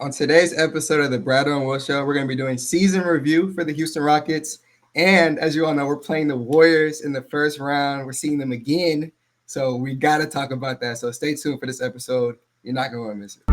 On today's episode of the Bradeaux and Will Show, we're going to be doing season review for the Houston Rockets. And as you all know, we're playing the Warriors in the first round. We're seeing them again. So we got to talk about that. So stay tuned for this episode. You're not going to miss it.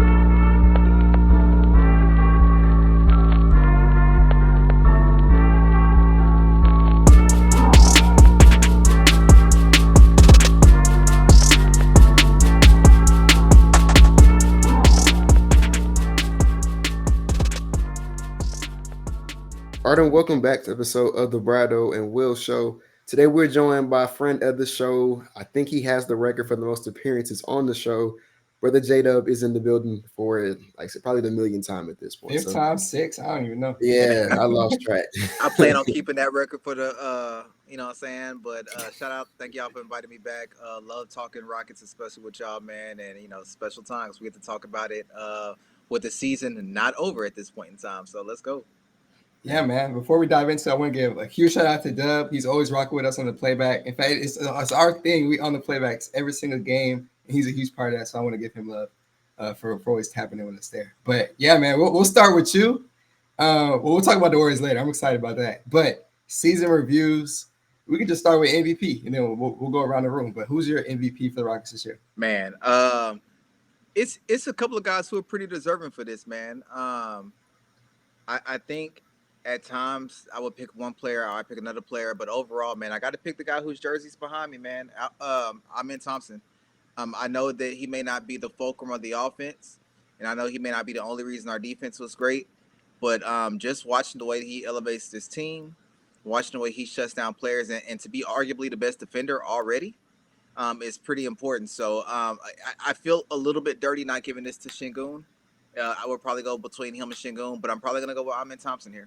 All right, and welcome back to episode of the Bradeaux and Will Show. Today we're joined by a friend of the show. I think he has the record for the most appearances on the show. Brother JDubb is in the building for, like I said, probably the millionth time at this point. Fifth time, six, I don't even know. Yeah, I lost track. I plan on keeping that record for the, you know what I'm saying? But shout out, thank y'all for inviting me back. Love talking Rockets, especially with y'all, man. And, you know, special times. We get to talk about it with the season not over at this point in time. So let's go. Yeah, man. Before we dive into it, I want to give a huge shout out to Dub. He's always rocking with us on the playback. In fact, it's our thing. We on the playbacks every single game. And he's a huge part of that. So I want to give him love for always tapping in with us there. But yeah, man, we'll start with you. We'll talk about the Warriors later. I'm excited about that. But season reviews, we can just start with MVP, and then we'll go around the room. But who's your MVP for the Rockets this year? Man, it's a couple of guys who are pretty deserving for this, man. I think at times I would pick one player, or I pick another player, but overall, man, I got to pick the guy whose jersey's behind me, man. Amen Thompson. I know that he may not be the fulcrum of the offense, and I know he may not be the only reason our defense was great, but just watching the way he elevates this team, watching the way he shuts down players, and to be arguably the best defender already is pretty important. So I feel a little bit dirty not giving this to Şengün. I would probably go between him and Şengün, but I'm probably going to go with Amen Thompson here.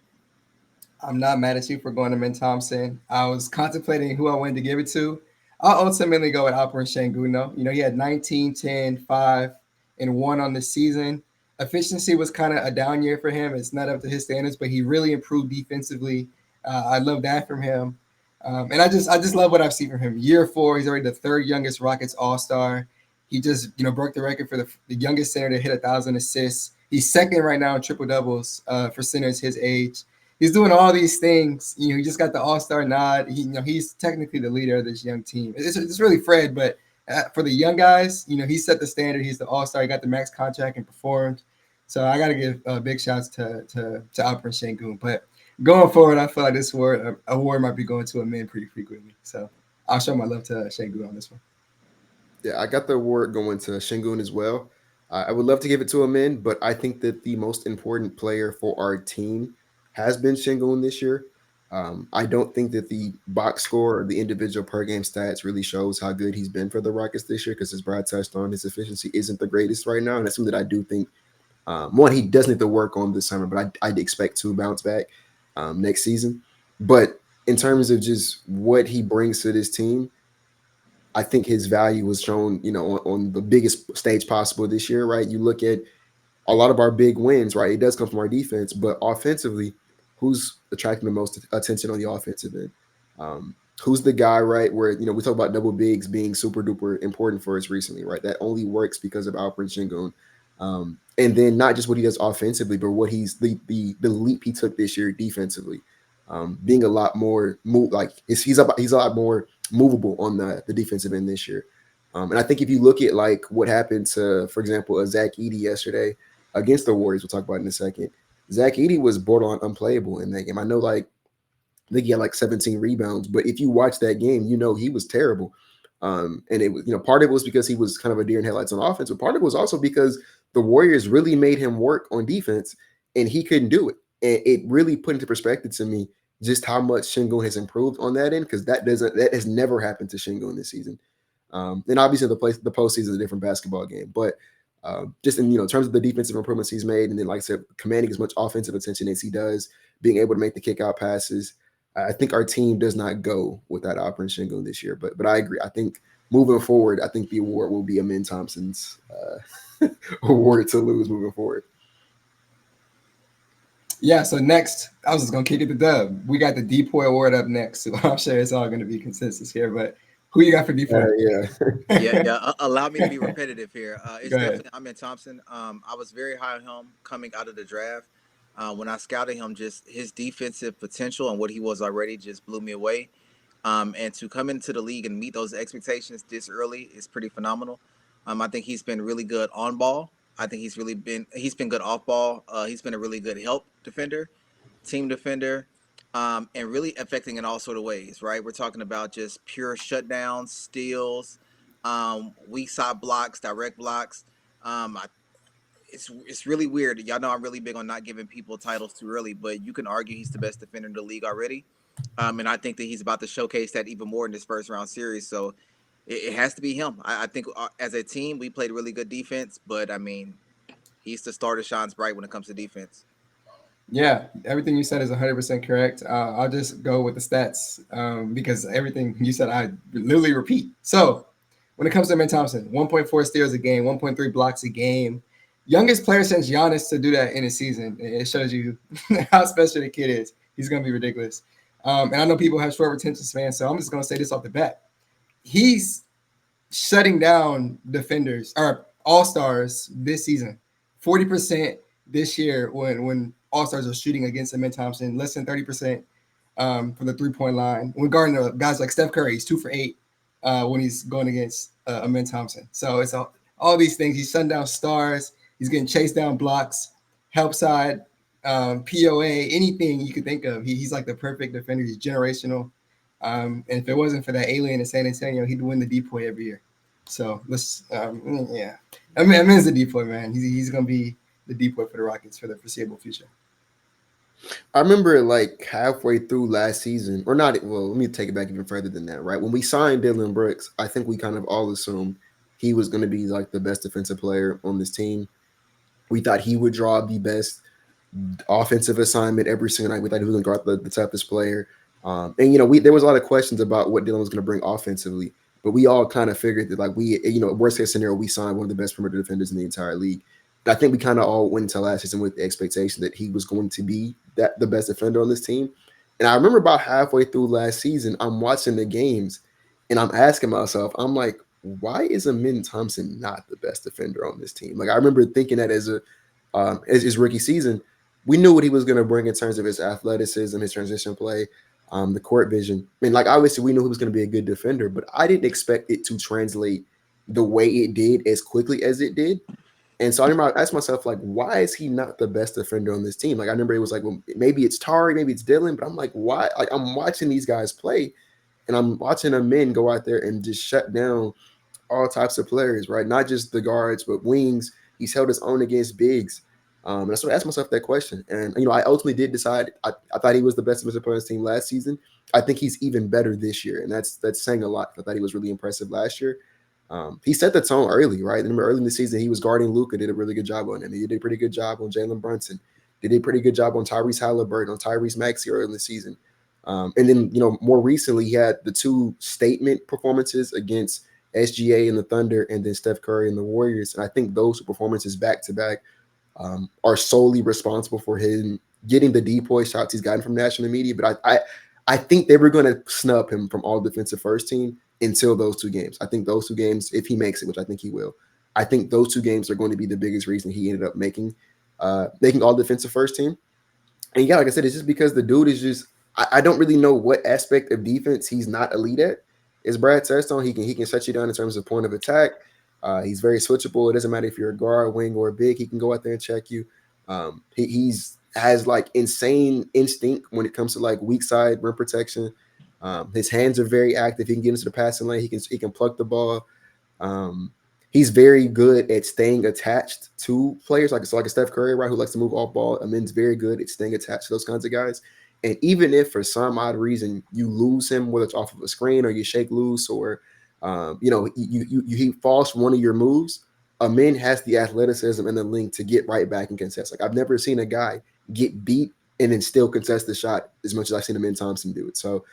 I'm not mad at you for going to Amen Thompson. I was contemplating who I wanted to give it to. I'll ultimately go with Alperen Şengün, though. You know, he had 19, 10, 5, and 1 on the season. Efficiency was kind of a down year for him. It's not up to his standards, but he really improved defensively. I love that from him. And I just love what I've seen from him. Year 4, he's already the 3rd youngest Rockets All-Star. He just, broke the record for the youngest center to hit 1,000 assists. He's second right now in triple-doubles for centers his age. He's doing all these things. He just got the All-Star nod. He's technically the leader of this young team. It's really Fred, but for the young guys, he set the standard. He's the All-Star. He got the max contract and performed. So I got to give big shouts to Alperen Şengün. But going forward, I feel like this award might be going to Amen pretty frequently. So I'll show my love to Şengün on this one. Yeah, I got the award going to Şengün as well. I would love to give it to Amen, but I think that the most important player for our team has been Şengün this year. I don't think that the box score or the individual per game stats really shows how good he's been for the Rockets this year, because as Brad touched on, his efficiency isn't the greatest right now. And that's something that I do think, one, he does need to work on this summer, but I'd expect to bounce back next season. But in terms of just what he brings to this team, I think his value was shown, on the biggest stage possible this year, right? You look at a lot of our big wins, right? It does come from our defense, but offensively, who's attracting the most attention on the offensive end? Who's the guy, right, where, we talk about double bigs being super duper important for us recently, right? That only works because of Alperen Şengün. And then not just what he does offensively, but what he's the leap he took this year defensively, being a lot more he's a lot more movable on the defensive end this year. And I think if you look at like what happened to, for example, Zach Edey yesterday against the Warriors, we'll talk about in a second. Zach Edey was borderline unplayable in that game. I know, I think he had like 17 rebounds, but if you watch that game, he was terrible. And it was, part of it was because he was kind of a deer in headlights on offense, but part of it was also because the Warriors really made him work on defense, and he couldn't do it. And it really put into perspective to me just how much Şengün has improved on that end, because that has never happened to Şengün this season. And obviously the postseason is a different basketball game, but just in terms of the defensive improvements he's made, and then like I said, commanding as much offensive attention as he does, being able to make the kick out passes, I think our team does not go without Alperen Şengün this year. But I agree. I think moving forward, I think the award will be Amen Thompson's award to lose moving forward. Yeah, so next, I was just going to kick it to Dub. We got the DPOY award up next, so I'm sure it's all going to be consensus here. But Who you got for D4? Yeah. Yeah. Allow me to be repetitive here. It's Go ahead. definitely Amen Thompson. I was very high on him coming out of the draft. When I scouted him, just his defensive potential and what he was already just blew me away. And to come into the league and meet those expectations this early is pretty phenomenal. I think he's been really good on ball. I think he's been good off ball. He's been a really good help defender, team defender, and really affecting in all sort of ways. Right, we're talking about just pure shutdowns, steals, weak side blocks, direct blocks. I it's really weird. Y'all know I'm really big on not giving people titles too early, but you can argue he's the best defender in the league already. And I think that he's about to showcase that even more in this first round series. So it has to be him. I think as a team, we played really good defense, but I mean, he's the star that shines bright when it comes to defense. Yeah, everything you said is 100% correct. I'll just go with the stats because everything you said, I literally repeat. So, when it comes to Ben Thompson, 1.4 steals a game, 1.3 blocks a game. Youngest player since Giannis to do that in a season. It shows you how special the kid is. He's going to be ridiculous. And I know people have short retention spans, so I'm just going to say this off the bat. He's shutting down defenders or all stars this season. 40% this year when all stars are shooting against Amen Thompson, less than 30% from the 3-point line. When guarding guys like Steph Curry, he's 2 for 8 when he's going against Amen Thompson. So it's all these things. He's shutting down stars. He's getting chased down blocks, help side, POA, anything you could think of. He's like the perfect defender. He's generational. And if it wasn't for that alien in San Antonio, he'd win the DPOY every year. So let's, yeah. I mean, Amen's the DPOY, man. He's gonna be the DPOY for the Rockets for the foreseeable future. I remember like halfway through last season, or not. Well, let me take it back even further than that. Right when we signed Dylan Brooks, I think we kind of all assumed he was going to be like the best defensive player on this team. We thought he would draw the best offensive assignment every single night. We thought he was going to guard the toughest player. And there was a lot of questions about what Dylan was going to bring offensively, but we all kind of figured that like worst case scenario, we signed one of the best perimeter defenders in the entire league. And I think we kind of all went into last season with the expectation that he was going to be the best defender on this team. And I remember about halfway through last season, I'm watching the games and I'm asking myself, I'm like, why is Amen Thompson not the best defender on this team? Like I remember thinking that as his rookie season, we knew what he was going to bring in terms of his athleticism, his transition play, the court vision. I mean, like obviously we knew he was going to be a good defender, but I didn't expect it to translate the way it did as quickly as it did. And so I remember I asked myself, like, why is he not the best defender on this team? Like I remember it was like, well, maybe it's Tari, maybe it's Dylan, but I'm like, why? Like I'm watching these guys play, and I'm watching a men go out there and just shut down all types of players, right? Not just the guards, but wings. He's held his own against bigs. And so I asked myself that question. And, I ultimately did decide I thought he was the best defensive player on his team last season. I think he's even better this year. And that's saying a lot. I thought he was really impressive last year. He set the tone early, right? Remember early in the season, he was guarding Luka, did a really good job on him. He did a pretty good job on Jalen Brunson. They did a pretty good job on Tyrese Halliburton, on Tyrese Maxey early in the season. And then, more recently, he had the 2 statement performances against SGA and the Thunder, and then Steph Curry and the Warriors. And I think those 2 performances back to back are solely responsible for him getting the DPOY shots he's gotten from national media. But I think they were going to snub him from all defensive first team until those 2 games. I think those 2 games, if he makes it, which I think he will, I think those 2 games are going to be the biggest reason he ended up making all defensive first team. And yeah, like I said, it's just because the dude is just I don't really know what aspect of defense he's not elite at. As Brad touched on, he can shut you down in terms of point of attack. He's very switchable. It doesn't matter if you're a guard, wing, or big. He can go out there and check you. He's has like insane instinct when it comes to like weak side rim protection. His hands are very active. He can get into the passing lane. He can pluck the ball. He's very good at staying attached to players like a Steph Curry, right, who likes to move off ball. Amen's very good at staying attached to those kinds of guys. And even if for some odd reason you lose him, whether it's off of a screen or you shake loose or he falls from one of your moves, Amen has the athleticism and the length to get right back and contest. Like I've never seen a guy get beat and then still contest the shot as much as I've seen Amen Thompson do it. So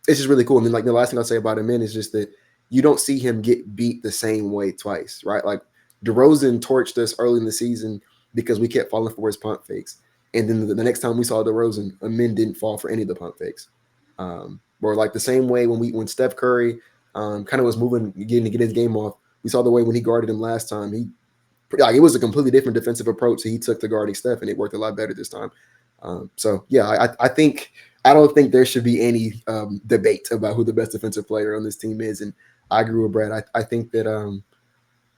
it's just really cool. And then like the last thing I'll say about Amen is just that you don't see him get beat the same way twice, right? Like DeRozan torched us early in the season because we kept falling for his pump fakes. And then the next time we saw DeRozan, Amen didn't fall for any of the pump fakes. Or like the same way when Steph Curry kind of was moving, getting to get his game off. We saw the way when he guarded him last time. It was a completely different defensive approach that he took to guarding Steph, and it worked a lot better this time. So yeah, I don't think there should be any debate about who the best defensive player on this team is. And I agree with Brad. I think that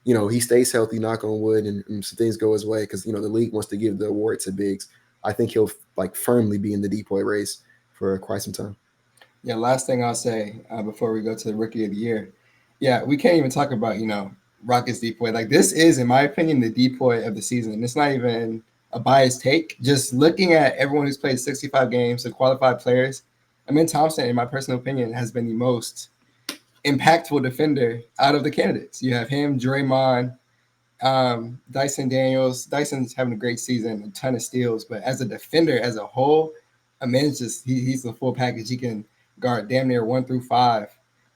he stays healthy, knock on wood, and some things go his way because the league wants to give the award to bigs. I think he'll like firmly be in the DPOY race for quite some time. Yeah, last thing I'll say before we go to the rookie of the year. Yeah, we can't even talk about, Rockets DPOY. Like, this is, in my opinion, the DPOY of the season. It's not even a biased take. Just looking at everyone who's played 65 games, the qualified players, Amin Thompson, in my personal opinion, has been the most impactful defender out of the candidates. You have him, Draymond, Dyson Daniels. Dyson's having a great season, a ton of steals, but as a defender as a whole, Amin's he's the full package. He can guard damn near 1 through 5,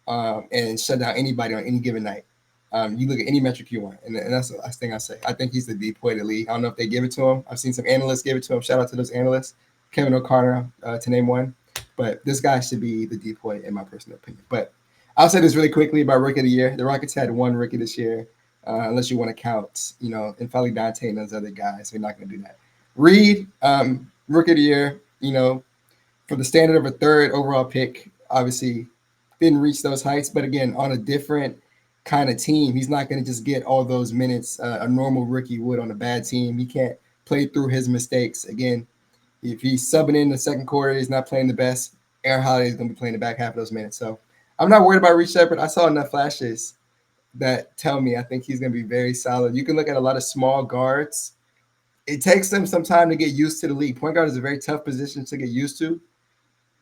and shut down anybody on any given night. You look at any metric you want, and that's the last thing I say. I think he's the DPOY of the league. I don't know if they give it to him. I've seen some analysts give it to him. Shout out to those analysts, Kevin O'Connor, to name one. But this guy should be the DPOY in my personal opinion. But I'll say this really quickly about rookie of the year. The Rockets had one rookie this year. Unless you want to count, and probably Dante and those other guys. We're not going to do that. Reed, rookie of the year, for the standard of a third overall pick, obviously didn't reach those heights. But again, on a different kind of team, he's not going to just get all those minutes a normal rookie would on a bad team. He can't play through his mistakes. Again, if he's subbing in the second quarter, he's not playing the best. Aaron Holiday is going to be playing the back half of those minutes. So I'm not worried about Reed Shepherd. I saw enough flashes that tell me I think he's going to be very solid. You can look at a lot of small guards. It takes them some time to get used to the league. Point guard is a very tough position to get used to.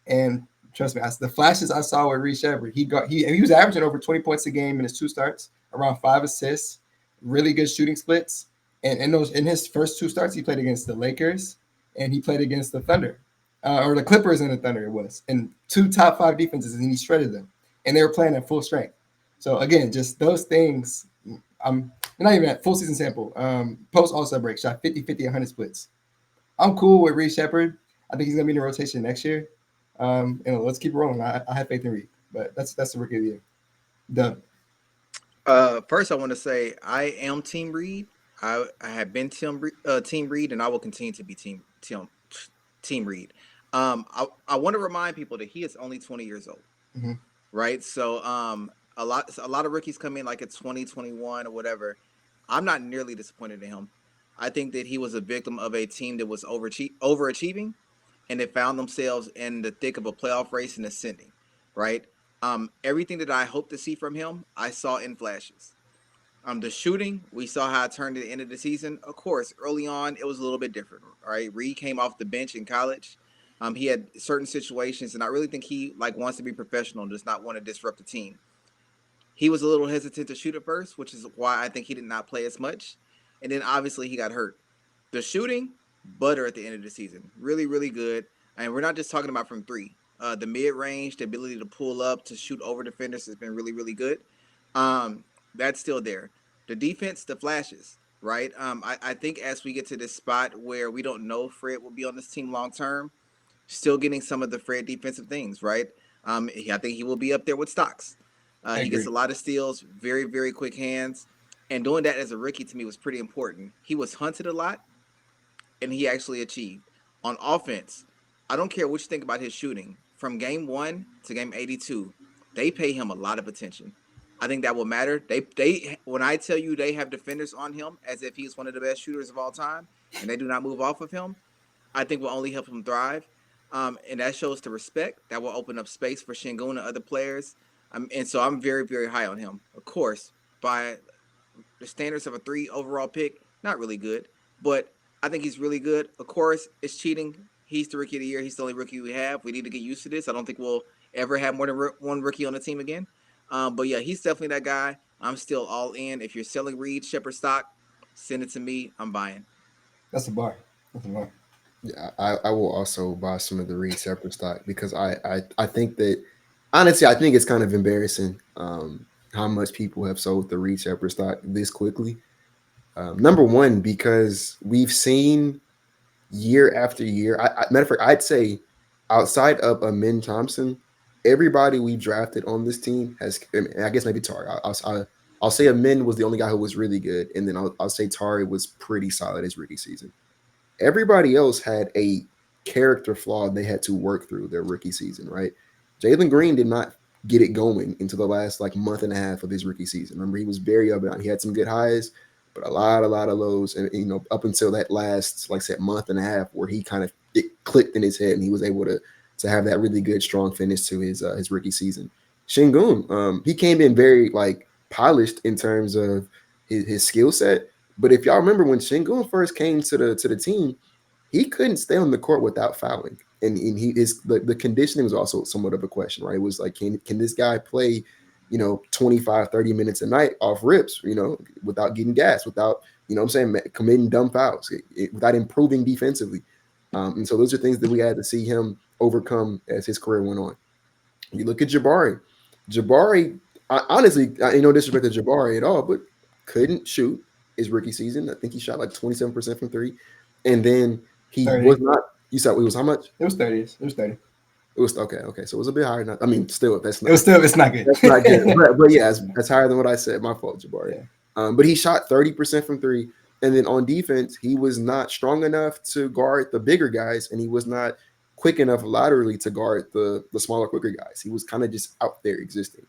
And trust me, the flashes I saw with Reed Shepherd, he was averaging over 20 points a game in his 2 starts, around 5 assists, really good shooting splits. And in his first 2 starts, he played against the Lakers and he played against the Thunder, or the Clippers and the Thunder it was, and 2 top 5 defenses, and he shredded them. And they were playing at full strength. So again, just those things. I'm not even at full season sample. Post All-Star break, shot 50-50, 100 splits. I'm cool with Reed Shepherd. I think he's gonna be in the rotation next year. And let's keep rolling. I have faith in Reed, but that's the rookie of the year. DubbD. First, I want to say I am Team Reed. I have been Team Reed, and I will continue to be Team Reed. I want to remind people that he is only 20 years old. Mm-hmm. Right? So a lot of rookies come in like at 20, 21 or whatever. I'm not nearly disappointed in him. I think that he was a victim of a team that was overachieving, and they found themselves in the thick of a playoff race and ascending, right? Everything that I hoped to see from him, I saw in flashes. The shooting, we saw how it turned at the end of the season. Of course, early on, it was a little bit different, right? Reed came off the bench in college. He had certain situations, and I really think he wants to be professional and does not want to disrupt the team. He was a little hesitant to shoot at first, which is why I think he did not play as much. And then obviously he got hurt. The shooting, butter at the end of the season. Really, really good. And we're not just talking about from 3. The mid-range, the ability to pull up, to shoot over defenders has been really, really good. That's still there. The defense, the flashes, right? I think as we get to this spot where we don't know Fred will be on this team long term, still getting some of the Fred defensive things, right? I think he will be up there with Stocks. He gets a lot of steals, very, very quick hands. And doing that as a rookie to me was pretty important. He was hunted a lot, and he actually achieved. On offense, I don't care what you think about his shooting. From game 1 to game 82, they pay him a lot of attention. I think that will matter. They when I tell you they have defenders on him as if he's one of the best shooters of all time, and they do not move off of him, I think will only help him thrive. And that shows the respect. That will open up space for Şengün and other players. And so I'm very, very high on him. Of course, by the standards of a 3 overall pick, not really good. But I think he's really good. Of course, it's cheating. He's the rookie of the year. He's the only rookie we have. We need to get used to this. I don't think we'll ever have more than one rookie on the team again. But yeah, he's definitely that guy. I'm still all in. If you're selling Reed Shepherd stock, send it to me. I'm buying. That's a bar. That's a bar. Yeah, I will also buy some of the Reed Shepherd stock because I think that honestly I think it's kind of embarrassing how much people have sold the Reed Shepherd stock this quickly. Number one, because we've seen year after year. Matter of fact, I'd say outside of Amin Thompson, everybody we drafted on this team has. I, mean, I guess maybe Tari. I'll say Amin was the only guy who was really good, and then I'll say Tari was pretty solid his rookie season. Everybody else had a character flaw they had to work through their rookie season, right? Jalen Green did not get it going into the last like month and a half of his rookie season. Remember, he was very up and down. He had some good highs, but a lot of lows. And up until that last, like I said, month and a half, where he kind of it clicked in his head and he was able to have that really good, strong finish to his rookie season. Şengün, he came in very like polished in terms of his skill set. But if y'all remember when Şengün first came to the team, he couldn't stay on the court without fouling. And he is the conditioning was also somewhat of a question, right? It was like, can this guy play, 25, 30 minutes a night off rips, without getting gas, without, what I'm saying, committing dumb fouls, without improving defensively. And so those are things that we had to see him overcome as his career went on. You look at Jabari. Jabari, honestly, no disrespect to Jabari at all, but couldn't shoot his rookie season. I think he shot like 27% from three. And then he 30. was not, you said it was how much? It was 30. It was 30. It was okay. So it was a bit higher. I mean, still, that's not. It's not good. That's not good. But yeah, it's higher than what I said. My fault, Jabari. Yeah. But he shot 30% from three. And then on defense, he was not strong enough to guard the bigger guys, and he was not quick enough laterally to guard the smaller, quicker guys. He was kind of just out there existing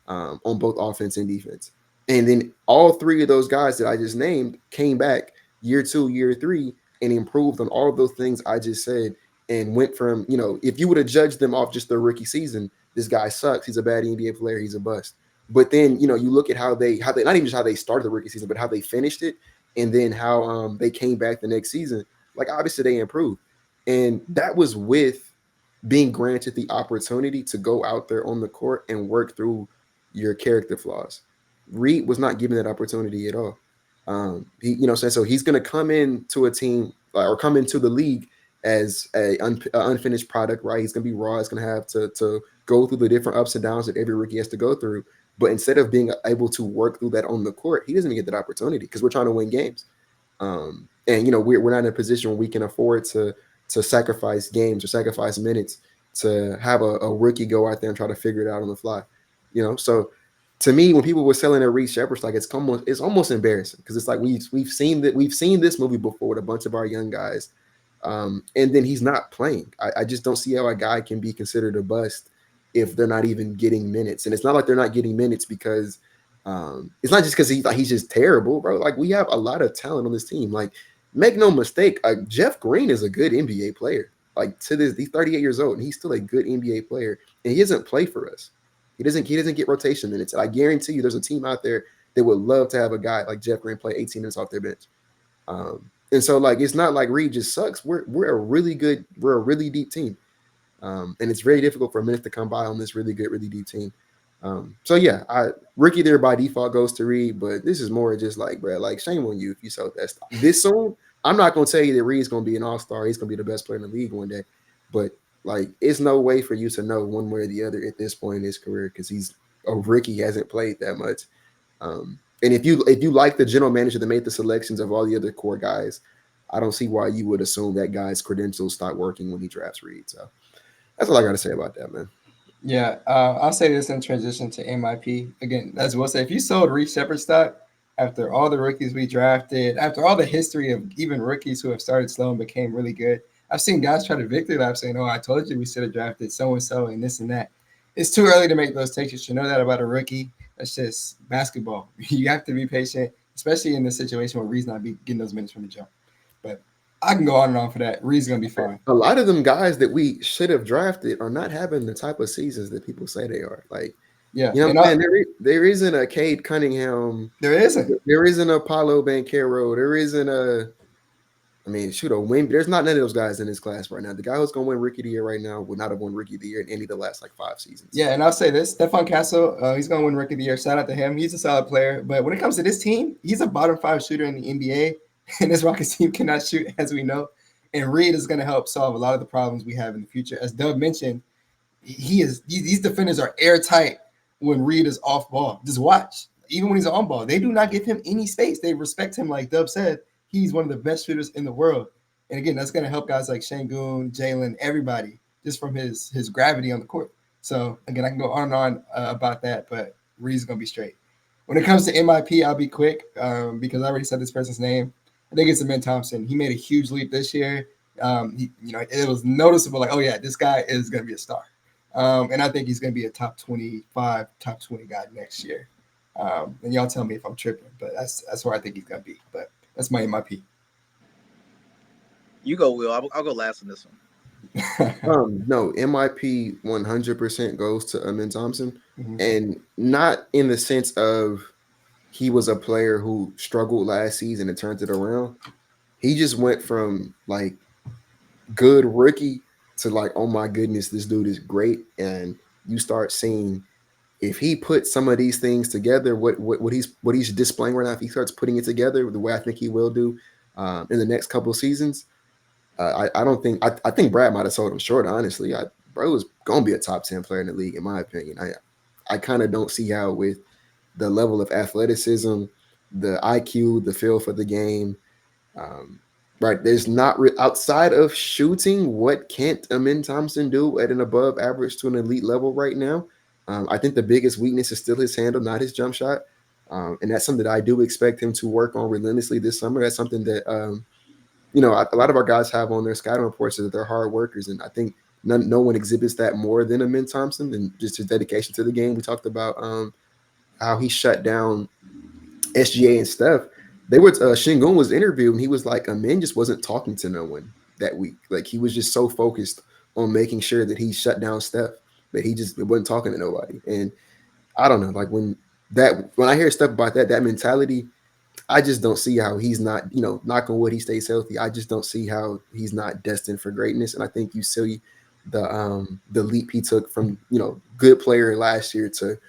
on both offense and defense. And then all three of those guys that I just named came back year 2, year 3, and improved on all of those things I just said, and went from, if you would have judged them off just their rookie season, this guy sucks. He's a bad NBA player. He's a bust. But then, you look at how they not even just how they started the rookie season, but how they finished it, and then how they came back the next season. Like, obviously they improved. And that was with being granted the opportunity to go out there on the court and work through your character flaws. Reed was not given that opportunity at all. So he's going to come into a team or come into the league as a unfinished product, right? He's going to be raw. He's going to have to go through the different ups and downs that every rookie has to go through. But instead of being able to work through that on the court, he doesn't get that opportunity because we're trying to win games. And we're not in a position where we can afford to sacrifice games or sacrifice minutes to have a rookie go out there and try to figure it out on the fly. So to me, when people were selling a Reed Shepherd stock, it's almost embarrassing because it's like we've seen this movie before with a bunch of our young guys, and then he's not playing. I just don't see how a guy can be considered a bust if they're not even getting minutes. And it's not like they're not getting minutes because it's not just because he's just terrible, bro. Like, we have a lot of talent on this team. Like, make no mistake, Jeff Green is a good NBA player. Like, he's 38 years old and he's still a good NBA player, and he doesn't play for us. He doesn't get rotation minutes. And I guarantee you there's a team out there that would love to have a guy like Jeff Green play 18 minutes off their bench. And so, like, it's not like Reed just sucks. We're a really deep team. And it's very difficult for minutes to come by on this really good, really deep team. So yeah, rookie there by default goes to Reed, but this is more just like, bro, like, shame on you if you sold that stock this soon. I'm not gonna tell you that Reed's gonna be an all-star. He's gonna be the best player in the league one day, but like, it's no way for you to know one way or the other at this point in his career because he's a rookie, he hasn't played that much. And if you like the general manager that made the selections of all the other core guys, I don't see why you would assume that guy's credentials start working when he drafts Reed. So that's all I got to say about that, man. Yeah, I'll say this in transition to MIP. Again, as we'll say, if you sold Reed Shepherd stock after all the rookies we drafted, after all the history of even rookies who have started slow and became really good, I've seen guys try to victory lap saying, "Oh, I told you we should have drafted so-and-so and this and that." It's too early to make those takes. You should know that about a rookie. That's just basketball. You have to be patient, especially in this situation where Reed's not getting those minutes from the jump. But I can go on and on for that. Reed's going to be fine. A lot of them guys that we should have drafted are not having the type of seasons that people say they are. Like, yeah, there isn't a Cade Cunningham. There isn't. There isn't a Paulo Banchero. There isn't a Wimby. There's not none of those guys in this class right now. The guy who's going to win Rookie of the Year right now would not have won Rookie of the Year in any of the last 5 seasons. Yeah, and I'll say this: Stephon Castle, he's going to win Rookie of the Year. Shout out to him. He's a solid player. But when it comes to this team, he's a bottom 5 shooter in the NBA, and this Rockets team cannot shoot, as we know. And Reed is going to help solve a lot of the problems we have in the future. As Dubb mentioned, these defenders are airtight when Reed is off ball. Just watch. Even when he's on ball, they do not give him any space. They respect him. Like Dubb said, he's one of the best shooters in the world. And again, that's going to help guys like Şengün, Jalen, everybody, just from his gravity on the court. So again, I can go on and on about that, but Reed's gonna be straight. When it comes to MIP, I'll be quick because I already said this person's name. I think it's Amin Thompson. He made a huge leap this year. It was noticeable. Like, oh yeah, this guy is gonna be a star, and I think he's gonna be a top 25, top 20 guy next year. And y'all tell me if I'm tripping, but that's where I think he's gonna be. But that's my MIP. You go, Will. I'll go last on this one. No, MIP 100% goes to Amin Thompson, Mhm. and not in the sense of he was a player who struggled last season and turned it around. He just went from like good rookie to like, oh my goodness, this dude is great. And you start seeing if he puts some of these things together, what he's displaying right now, if he starts putting it together the way I think he will do in the next couple of seasons, I don't think I think Brad might have sold him short. Honestly, bro was gonna be a top 10 player in the league in my opinion. I kind of don't see how with the level of athleticism, the IQ, the feel for the game. Um, right, there's not outside of shooting. What can't Amin Thompson do at an above average to an elite level right now? I think the biggest weakness is still his handle, not his jump shot, and that's something that I do expect him to work on relentlessly this summer. That's something that a lot of our guys have on their scouting reports that they're hard workers, and I think no one exhibits that more than Amin Thompson and just his dedication to the game. We talked about how he shut down SGA and Steph. They were Shingun was interviewed and he was like, Amin just wasn't talking to no one that week. Like he was just so focused on making sure that he shut down Steph that he just wasn't talking to nobody. And I don't know, like when I hear stuff about that mentality, I just don't see how he's not, knock on wood, he stays healthy. I just don't see how he's not destined for greatness. And I think you see the leap he took from, good player last year to,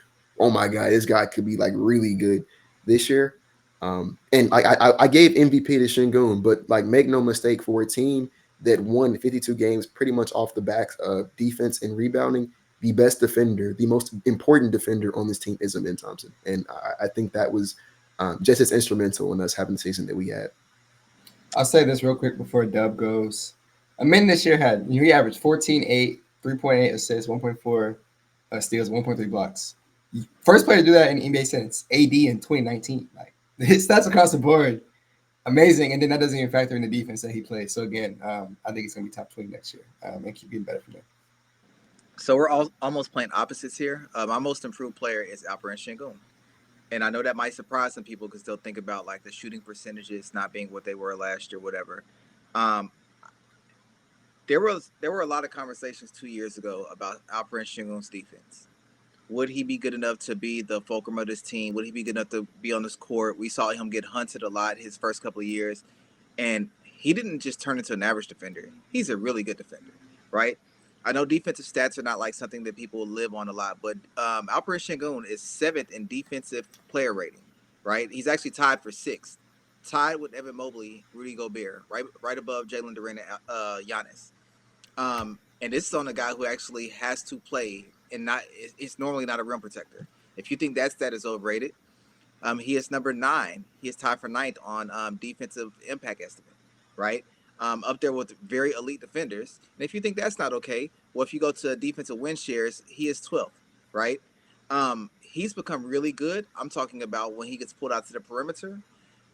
oh my God, this guy could be like really good this year. And like I gave MVP to Shingun, but like make no mistake, for a team that won 52 games pretty much off the backs of defense and rebounding, the best defender, the most important defender on this team is Amin Thompson. And I think that was just as instrumental in us having the season that we had. I'll say this real quick before Dub goes. Amin this year he averaged 14, 8, 3.8 assists, 1.4 steals, 1.3 blocks. First player to do that in NBA since AD in 2019. Like his stats across the board, amazing. And then that doesn't even factor in the defense that he plays. So again, I think he's gonna be top 20 next year and keep getting better from there. So we're all almost playing opposites here. My most improved player is Alperen Şengün. And I know that might surprise some people because they'll think about like the shooting percentages not being what they were last year, whatever. Um, there were a lot of conversations 2 years ago about Alperen Şengün's defense. Would he be good enough to be the fulcrum of this team? Would he be good enough to be on this court? We saw him get hunted a lot his first couple of years, and he didn't just turn into an average defender. He's a really good defender, right? I know defensive stats are not like something that people live on a lot, but Alperen Şengün is seventh in defensive player rating, right? He's actually tied for sixth, tied with Evan Mobley, Rudy Gobert, right above Jalen Duren and Giannis. And this is on a guy who actually has to play and not it's normally not a rim protector. If you think that stat is overrated, he is number 9. He is tied for ninth on defensive impact estimate, right? Up there with very elite defenders. And if you think that's not okay, well, if you go to defensive win shares, he is 12th, right? He's become really good. I'm talking about when he gets pulled out to the perimeter,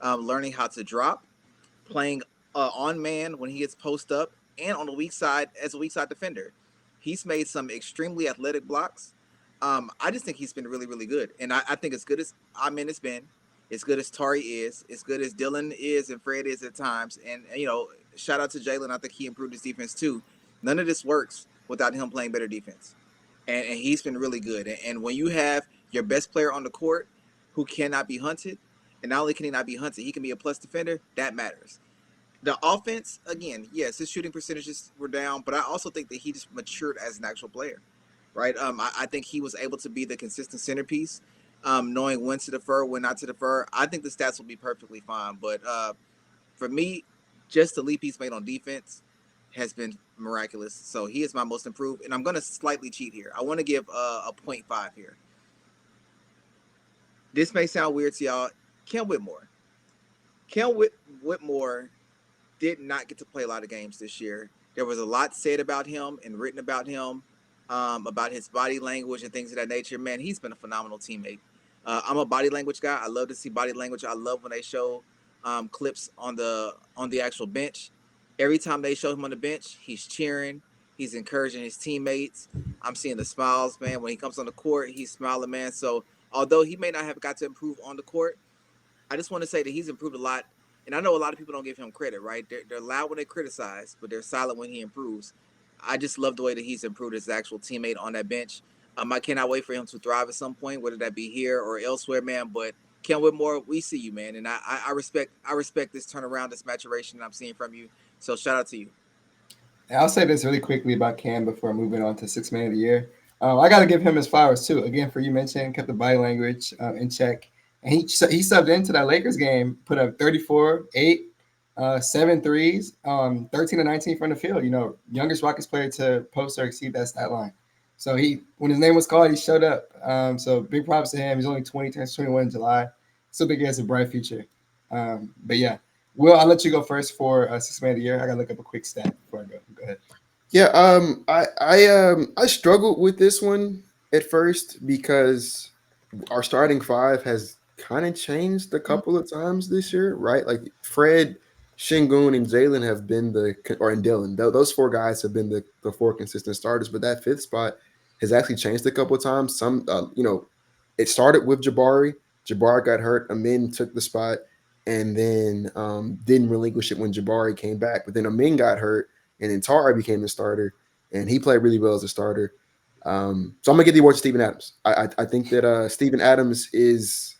learning how to drop, playing on man when he gets post up, and on the weak side as a weak side defender. He's made some extremely athletic blocks. I just think he's been really, really good. And I think as good as it's been, as good as Tari is, as good as Dylan is and Fred is at times. And shout out to Jalen. I think he improved his defense too. None of this works without him playing better defense. And he's been really good. And when you have your best player on the court who cannot be hunted, and not only can he not be hunted, he can be a plus defender, that matters. The offense, again, yes, his shooting percentages were down, but I also think that he just matured as an actual player, right? I think he was able to be the consistent centerpiece, knowing when to defer, when not to defer. I think the stats will be perfectly fine, but for me, just the leap he's made on defense has been miraculous. So he is my most improved, and I'm going to slightly cheat here. I want to give a 0.5 here. This may sound weird to y'all. Cam Whitmore. Whitmore did not get to play a lot of games this year. There was a lot said about him and written about him. about his body language and things of that nature. Man, he's been a phenomenal teammate. I'm a body language guy. I love to see body language. I love when they show clips on the actual bench. Every time they show him on the bench, he's cheering, he's encouraging his teammates. I'm seeing the smiles, man. When he comes on the court, he's smiling, man. So although he may not have got to improve on the court, I just want to say that he's improved a lot. And I know a lot of people don't give him credit, right? They're loud when they criticize, but they're silent when he improves. I just love the way that he's improved as an actual teammate on that bench. I cannot wait for him to thrive at some point, whether that be here or elsewhere, man. But Ken Whitmore, we see you, man, and I respect this turnaround, this maturation that I'm seeing from you. So shout out to you. And I'll say this really quickly about Cam before moving on to six man of the year. I got to give him his flowers too. Again, for you mentioned, kept the body language in check, and he subbed into that Lakers game, put up 34, 8, 7 threes, 13 to 19 from the field. You know, youngest Rockets player to post or exceed that stat line. So when his name was called, he showed up. So big props to him. He's only 20, turns 21 in July. Still think he has a bright future. But yeah, Will, I'll let you go first for six man of the year. I gotta look up a quick stat before I go. Go ahead. Yeah, I struggled with this one at first because our starting five has kind of changed a couple of times this year, right? Like Fred, Shingun, and Jalen have been and Dylan. Those four guys have been the four consistent starters, but that fifth spot has actually changed a couple of times. It started with Jabari. Jabari got hurt. Amin took the spot, and then didn't relinquish it when Jabari came back. But then Amin got hurt, and then Tari became the starter, and he played really well as a starter. So I'm gonna give the award to Steven Adams. I think that Steven Adams is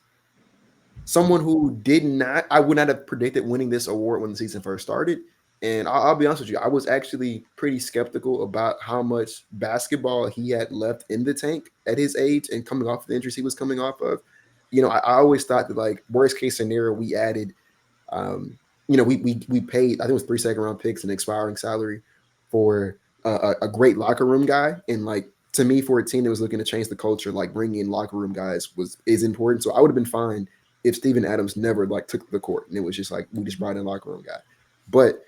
someone who I would not have predicted winning this award when the season first started. And I'll be honest with you, I was actually pretty skeptical about how much basketball he had left in the tank at his age and coming off the injuries he was coming off of. I always thought that, like, worst case scenario, we added we paid, I think it was 3 second round picks and expiring salary for a great locker room guy. And, like, to me, for a team that was looking to change the culture, like, bringing in locker room guys is important. So I would have been fine if Steven Adams never, like, took the court and it was just like we just brought in a locker room guy. But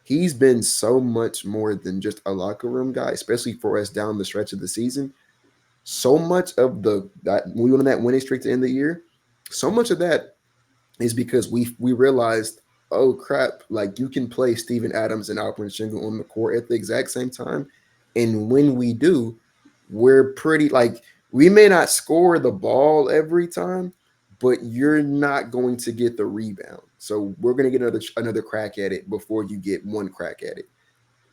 he's been so much more than just a locker room guy, especially for us down the stretch of the season. So much of that when we went on that winning streak to end the year, so much of that is because we realized, oh crap, like, you can play Steven Adams and Alperen Sengun on the court at the exact same time. And when we do, we're pretty, like, we may not score the ball every time, but you're not going to get the rebound. So we're going to get another crack at it before you get one crack at it.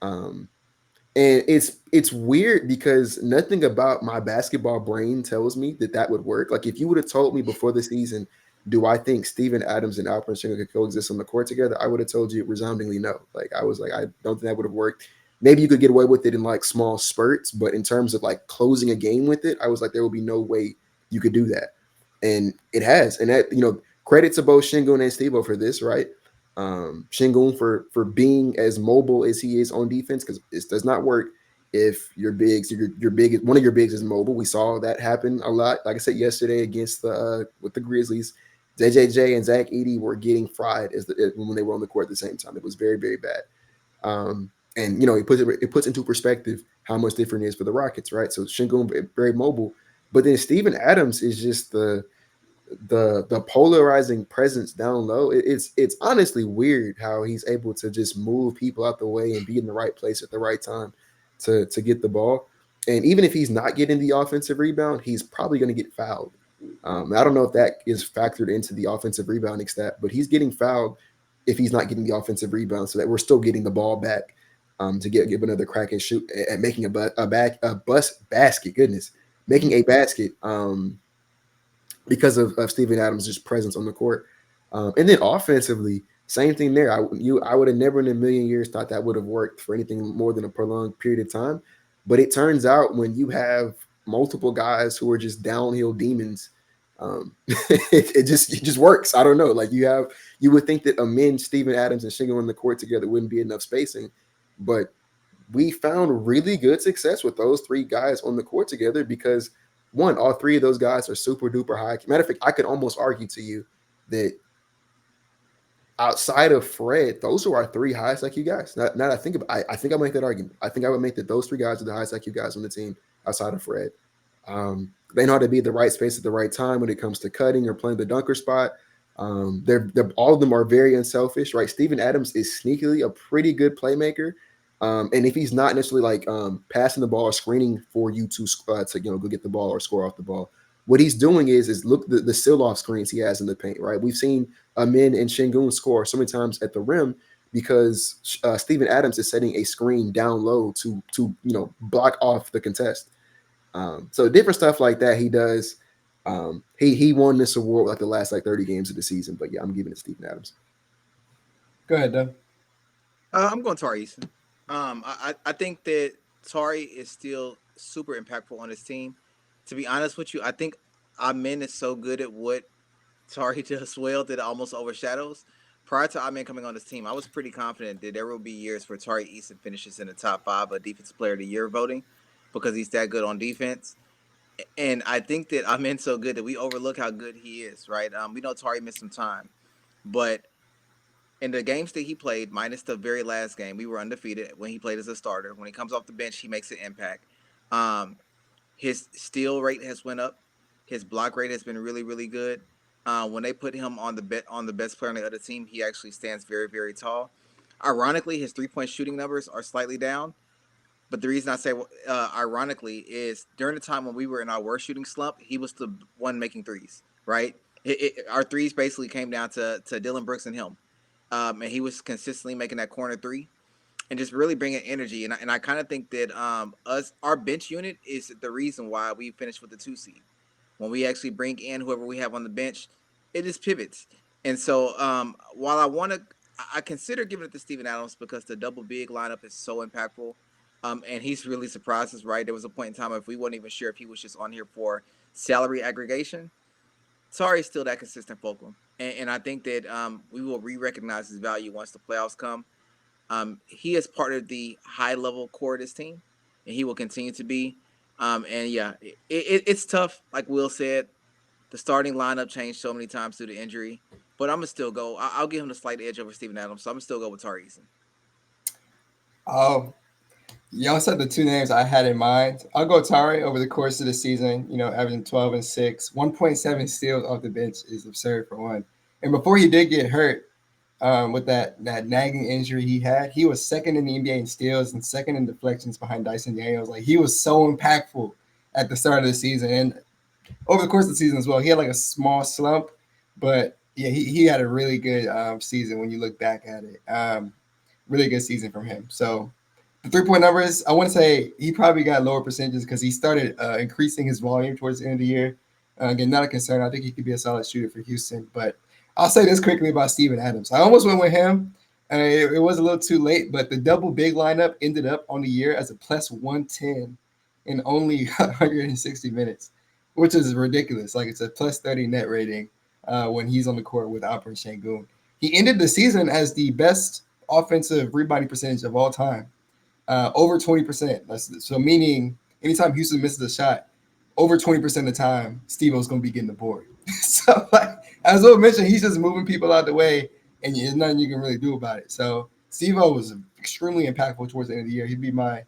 And it's weird because nothing about my basketball brain tells me that would work. Like, if you would have told me before the season, do I think Steven Adams and Alperen Sengun could coexist on the court together, I would have told you resoundingly no. Like, I was like, I don't think that would have worked. Maybe you could get away with it in, like, small spurts, but in terms of, like, closing a game with it, I was like, there will be no way you could do that. And it has. And that, credit to both Shingun and Stevo for this, right? Shingun for being as mobile as he is on defense, because it does not work if your bigs, one of your bigs is mobile. We saw that happen a lot. Like I said yesterday against with the Grizzlies, JJJ and Zach Edey were getting fried when they were on the court at the same time. It was very, very bad. And it puts into perspective how much different it is for the Rockets, right? So Shingun very mobile, but then Steven Adams is just the polarizing presence down low. It's honestly weird how he's able to just move people out the way and be in the right place at the right time to get the ball. And even if he's not getting the offensive rebound, he's probably going to get fouled. I don't know if that is factored into the offensive rebounding stat, but he's getting fouled if he's not getting the offensive rebound, so that we're still getting the ball back to give another crack and shoot at making a basket. Goodness, making a basket. Because of Steven Adams' presence on the court. And then offensively, same thing there. I would have never in a million years thought that would have worked for anything more than a prolonged period of time. But it turns out when you have multiple guys who are just downhill demons, it just works. I don't know. Like, you would think that Amin, Steven Adams, and Shingo on the court together wouldn't be enough spacing. But we found really good success with those three guys on the court together because, one, all three of those guys are super duper high. Matter of fact, I could almost argue to you that outside of Fred, those are our three highest IQ guys. Now that I think about, I think I make that argument. I think I would make that those three guys are the highest IQ guys on the team outside of Fred. They know how to be at the right space at the right time when it comes to cutting or playing the dunker spot. They're all of them are very unselfish, right? Steven Adams is sneakily a pretty good playmaker. And if he's not necessarily like passing the ball or screening for you to go get the ball or score off the ball, what he's doing is look the seal off screens he has in the paint, right? We've seen Amin and Şengün score so many times at the rim because Steven Adams is setting a screen down low to block off the contest. So different stuff like that he does. He won this award like the last 30 games of the season. But yeah, I'm giving it to Steven Adams. Go ahead, Doug. I'm going Tari Eason. I think that Tari is still super impactful on his team. To be honest with you, I think Amin is so good at what Tari does well that it almost overshadows. Prior to Amin coming on this team, I was pretty confident that there will be years where Tari Eason finishes in the top 5 of Defensive Player of the Year voting because he's that good on defense. And I think that Amin's so good that we overlook how good he is, right? We know Tari missed some time, but in the games that he played, minus the very last game, we were undefeated when he played as a starter. When he comes off the bench, he makes an impact. His steal rate has went up. His block rate has been really, really good. When they put him on the best player on the other team, he actually stands very, very tall. Ironically, his 3-point shooting numbers are slightly down. But the reason I say ironically is during the time when we were in our worst shooting slump, he was the one making threes, right? Our threes basically came down to Dylan Brooks and him. And he was consistently making that corner three and just really bringing energy. And I kind of think that our bench unit is the reason why we finished with the 2 seed. When we actually bring in whoever we have on the bench, it just pivots. And so while I consider giving it to Steven Adams because the double big lineup is so impactful. And he's really surprised us, right? There was a point in time if we weren't even sure if he was just on here for salary aggregation. Tari's still that consistent fulcrum. And I think that we will re-recognize his value once the playoffs come. He is part of the high-level core of this team, and he will continue to be. And, yeah, it's tough. Like Will said, the starting lineup changed so many times due to injury. But I'm going to still go. I'll give him the slight edge over Steven Adams, so I'm going to still go with Tari Eason. Oh, y'all said the 2 names I had in mind. I'll go Tari over the course of the season, averaging 12 and 6. 1.7 steals off the bench is absurd for one. And before he did get hurt with that nagging injury he had, he was second in the NBA in steals and second in deflections behind Dyson Daniels. Like, he was so impactful at the start of the season. And over the course of the season as well, he had like a small slump. But, yeah, he had a really good season when you look back at it. Really good season from him. So, the 3-point numbers, I want to say he probably got lower percentages because he started increasing his volume towards the end of the year. Again, not a concern. I think he could be a solid shooter for Houston. But I'll say this quickly about Steven Adams. I almost went with him. It was a little too late, but the double big lineup ended up on the year as a plus 110 in only 160 minutes, which is ridiculous. Like, it's a plus 30 net rating when he's on the court with Alperen Şengün. He ended the season as the best offensive rebounding percentage of all time. Over 20%. So meaning anytime Houston misses a shot, over 20% of the time, Steve-O's going to be getting the board. So, like, as Will mentioned, he's just moving people out the way, and there's nothing you can really do about it. So Steve-O was extremely impactful towards the end of the year. He'd be my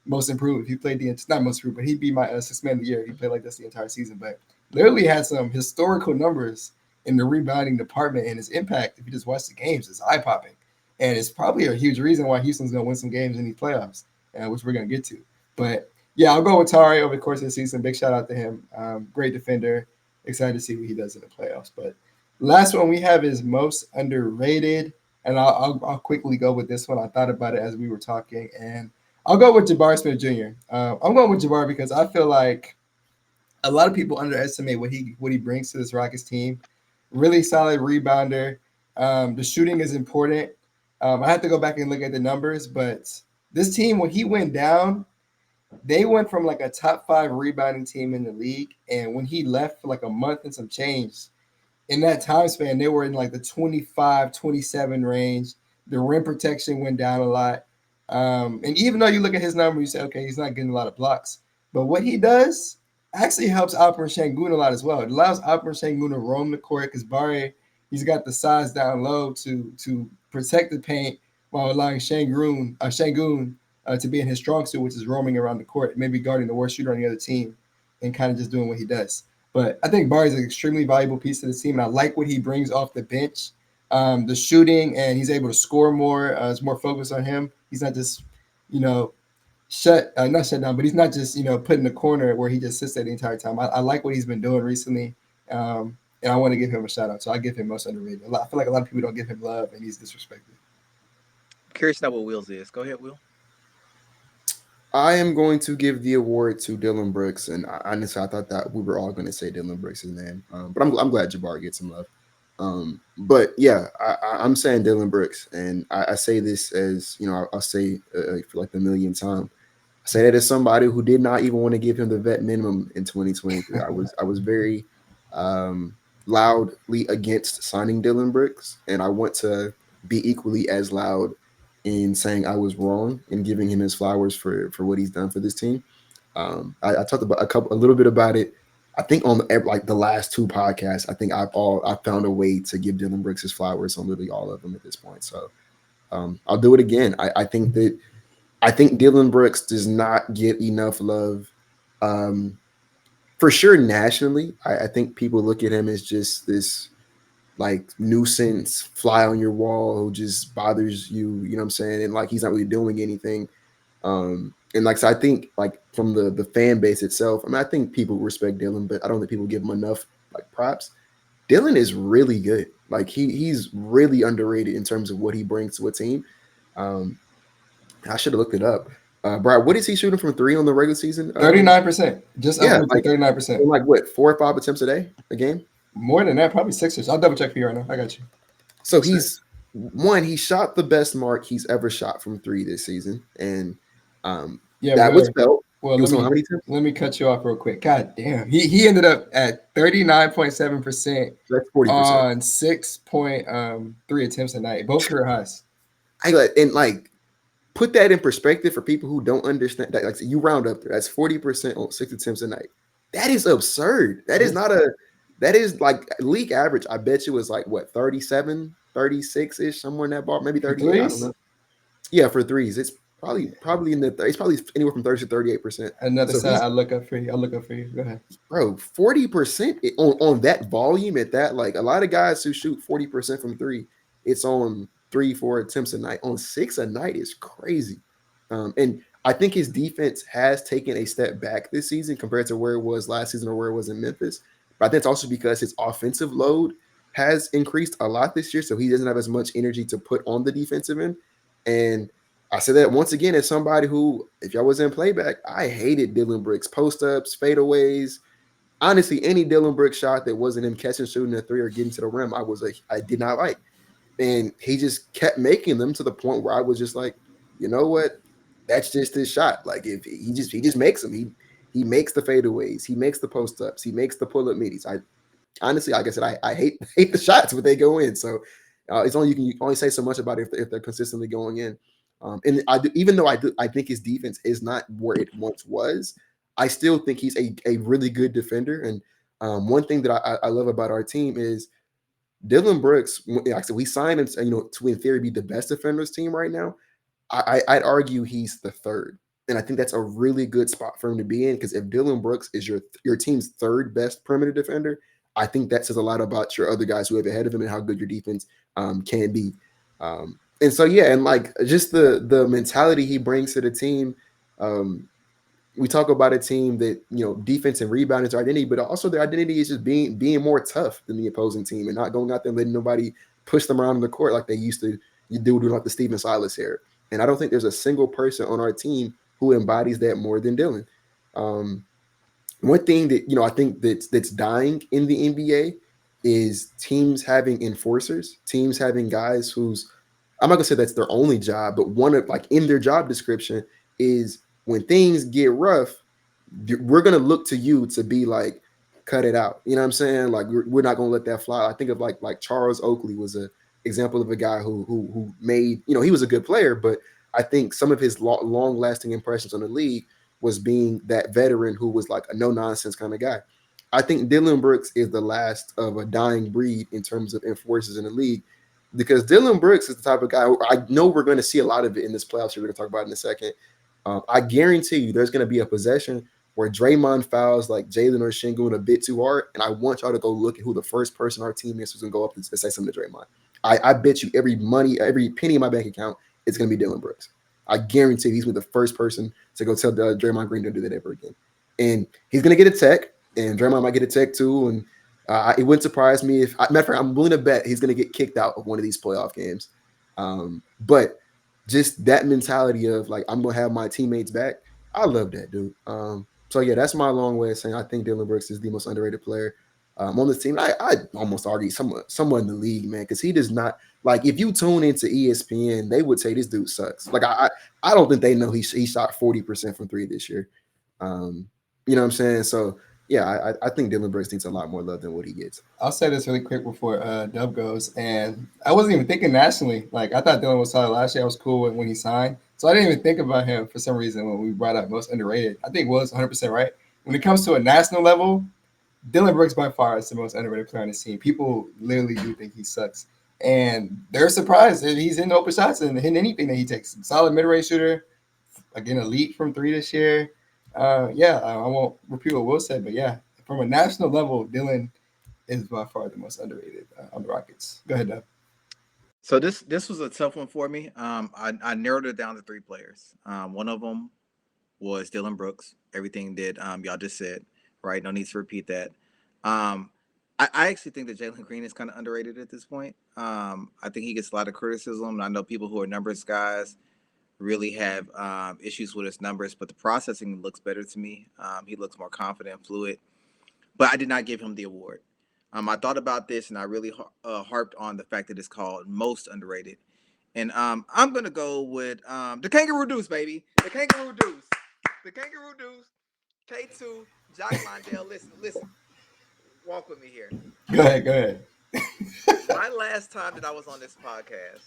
most improved. He played not most improved, but he'd be my 6th man of the year. He played like this the entire season, but literally had some historical numbers in the rebounding department, and his impact, if you just watch the games, is eye-popping. And it's probably a huge reason why Houston's going to win some games in these playoffs, which we're going to get to. But, yeah, I'll go with Tari over the course of the season. Big shout out to him. Great defender. Excited to see what he does in the playoffs. But last one we have is most underrated. And I'll quickly go with this one. I thought about it as we were talking. And I'll go with Jabari Smith Jr. I'm going with Jabari because I feel like a lot of people underestimate what he brings to this Rockets team. Really solid rebounder. The shooting is important. I have to go back and look at the numbers, but this team, when he went down, they went from like a top 5 rebounding team in the league. And when he left for like a month and some change, in that time span, they were in like the 25, 27 range. The rim protection went down a lot. And even though you look at his number, you say, okay, he's not getting a lot of blocks. But what he does actually helps Alperen Şengün a lot as well. It allows Alperen Şengün to roam the court because Barry He's got the size down low to protect the paint while allowing Shangoon to be in his strong suit, which is roaming around the court, maybe guarding the worst shooter on the other team, and kind of just doing what he does. But I think Barr is an extremely valuable piece to the team, and I like what he brings off the bench. The shooting, and he's able to score more. It's more focused on him. He's not just, you know, not shut down, but he's not just put in the corner where he just sits there the entire time. I like what he's been doing recently, and I want to give him a shout out. So I give him most underrated. I feel like a lot of people don't give him love, and he's disrespected. Curious to know what Will's is. Go ahead, Will. I am going to give the award to Dylan Brooks, and honestly, I thought that we were all going to say Dylan Brooks' name, but I'm glad Jabbar gets some love. But yeah, I'm saying Dylan Brooks, and I say this as I'll say for like the millionth time. I say that as somebody who did not even want to give him the vet minimum in 2023. I was very loudly against signing Dylan Brooks, and I want to be equally as loud in saying I was wrong and giving him his flowers for what he's done for this team. I talked about a little bit about it. I think on like the last two podcasts, I think I found a way to give Dylan Brooks his flowers on literally all of them at this point. So I'll do it again. I think Dylan Brooks does not get enough love. For sure, nationally, I think people look at him as just this like nuisance fly on your wall who just bothers you, you know what I'm saying? And like he's not really doing anything. And like so I think like from the fan base itself, I mean, I think people respect Dylan, but I don't think people give him enough like props. Dylan is really good. Like he's really underrated in terms of what he brings to a team. I should have looked it up. Brad, what is he shooting from three on the regular season? 39%, just under like 39%. like what, 4 or 5 attempts a game? More than that, probably 6. I'll double check for you right now. I got you. So he shot the best mark he's ever shot from three this season, and that was felt. Well, let me cut you off real quick. God damn, he ended up at 39.7%. That's 40% on 6.3 attempts a night, both career highs. And put that in perspective for people who don't understand that. Like you round up there, that's 40% on 6 attempts a night. That is absurd. That is like league average. I bet you was like what, 37, 36-ish, somewhere in that bar, maybe 38. I don't know. Yeah, for threes. It's probably in the it's probably anywhere from 30 to 38%. Another side I'll look up for you. Go ahead. Bro, 40% on that volume at that, like a lot of guys who shoot 40% from three, it's on 3-4 attempts a night. On 6 a night is crazy. And I think his defense has taken a step back this season compared to where it was last season or where it was in Memphis. But I think it's also because his offensive load has increased a lot this year, so he doesn't have as much energy to put on the defensive end. And I said that once again as somebody who, if y'all was in playback, I hated Dylan Brooks post-ups, fadeaways. Honestly, any Dylan Brooks shot that wasn't him catching, shooting a three, or getting to the rim, I did not like. And he just kept making them to the point where I was just like, you know what? That's just his shot. Like if he just makes them. He makes the fadeaways. He makes the post-ups. He makes the pull-up middies. Honestly, like I said, I hate the shots, but they go in. So it's only you can only say so much about it if they're consistently going in. And even though I think his defense is not where it once was, I still think he's a really good defender. And one thing that I love about our team is Dylan Brooks. Like I said, we signed him, to in theory be the best defenders team right now. I'd argue he's the third. And I think that's a really good spot for him to be in, because if Dylan Brooks is your team's third best perimeter defender, I think that says a lot about your other guys who have ahead of him and how good your defense can be. And so, yeah, and like just the mentality he brings to the team. We talk about a team that, defense and rebounding is their identity, but also their identity is just being more tough than the opposing team and not going out there and letting nobody push them around in the court like they used to do like the Stephen Silas era. And I don't think there's a single person on our team who embodies that more than Dylan. One thing that, I think that's dying in the NBA is teams having enforcers, teams having guys who's, I'm not gonna say that's their only job, but one of like in their job description is when things get rough, we're gonna look to you to be like, cut it out. You know what I'm saying? Like we're not gonna let that fly. I think of like Charles Oakley was a example of a guy who made, he was a good player, but I think some of his long lasting impressions on the league was being that veteran who was like a no nonsense kind of guy. I think Dylan Brooks is the last of a dying breed in terms of enforcers in the league, because Dylan Brooks is the type of guy I know we're going to see a lot of it in this playoffs. We're going to talk about in a second. I guarantee you, there's going to be a possession where Draymond fouls like Jalen or Şengün a bit too hard, and I want y'all to go look at who the first person our team is who's going to go up and say something to Draymond. I bet you every penny in my bank account, it's going to be Dylan Brooks. I guarantee he's going to be the first person to go tell Draymond Green to do that ever again. And he's going to get a tech, and Draymond might get a tech too. And it wouldn't surprise me if, matter of fact, I'm willing to bet he's going to get kicked out of one of these playoff games. But just that mentality of like, I'm going to have my teammates back. I love that, dude. So yeah, that's my long way of saying I think Dylan Brooks is the most underrated player on this team. I almost argue someone in the league, man, because he does not, like, if you tune into ESPN, they would say this dude sucks. Like I don't think they know he shot 40% from three this year. You know what I'm saying? So yeah, I think Dylan Brooks needs a lot more love than what he gets. I'll say this really quick before Dub goes. And I wasn't even thinking nationally. Like, I thought Dylan was solid last year. I was cool when he signed. So I didn't even think about him for some reason when we brought up most underrated. I think was 100% right. When it comes to a national level, Dylan Brooks by far is the most underrated player on the team. People literally do think he sucks. And they're surprised that he's in open shots and hitting anything that he takes. Solid mid-range shooter. Again, elite from three this year. I won't repeat what Will said, but yeah, from a national level, Dylan is by far the most underrated on the Rockets. Go ahead, Dub. So this was a tough one for me. I narrowed it down to three players. One of them was Dylan Brooks. Everything that y'all just said, right? No need to repeat that. I actually think that Jalen Green is kind of underrated at this point. I think he gets a lot of criticism. I know people who are numbers guys really have issues with his numbers, but the processing looks better to me. He looks more confident, fluid. But I did not give him the award. I thought about this and I really harped on the fact that it's called most underrated. And I'm going to go with the Kangaroo Deuce, baby. The Kangaroo Deuce. The Kangaroo Deuce. K2, Jock Mondale. Listen. Walk with me here. Go ahead. My last time that I was on this podcast,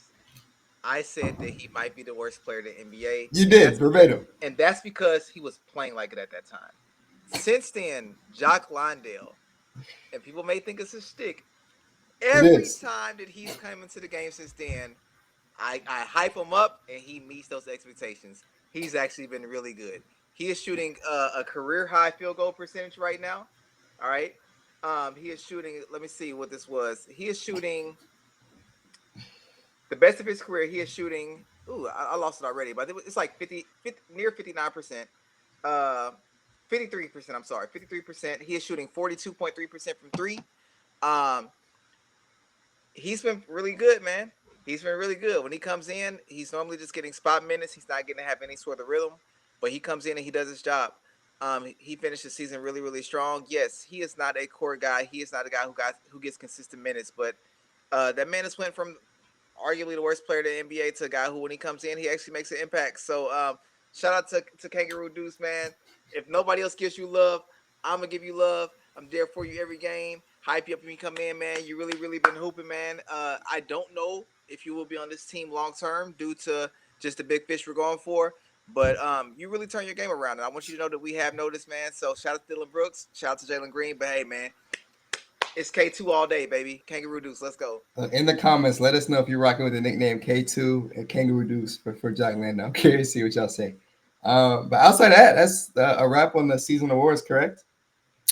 I said that he might be the worst player in the NBA. You did, verbatim. And that's because he was playing like it at that time. Since then, Jock Landale, and people may think it's a shtick, every time that he's come into the game since then, I hype him up and he meets those expectations. He's actually been really good. He is shooting a career high field goal percentage right now. All right. He is shooting, let me see what this was. He is shooting the best of his career. He is shooting, I lost it already, but it's like 50 near 59%. 53%, I'm sorry, 53%. He is shooting 42.3% from three. He's been really good, man. He's been really good. When he comes in, he's normally just getting spot minutes. He's not getting to have any sort of rhythm, but he comes in and he does his job. He finished the season really, really strong. Yes, he is not a core guy. He is not a guy who gets consistent minutes, but that man has went from arguably the worst player in the NBA to a guy who, when he comes in, he actually makes an impact. So shout out to Kangaroo Deuce, man. If nobody else gives you love, I'm going to give you love. I'm there for you every game. Hype you up when you come in, man. You really, really been hooping, man. I don't know if you will be on this team long term due to just the big fish we're going for. But you really turn your game around. And I want you to know that we have noticed, man. So shout out to Dylan Brooks. Shout out to Jalen Green. But, hey, man, it's K2 all day, baby. Kangaroo Deuce. Let's go. In the comments, let us know if you're rocking with the nickname K2 and Kangaroo Deuce for Jock Landale. I'm curious to see what y'all say. But outside of that, that's a wrap on the season awards, correct?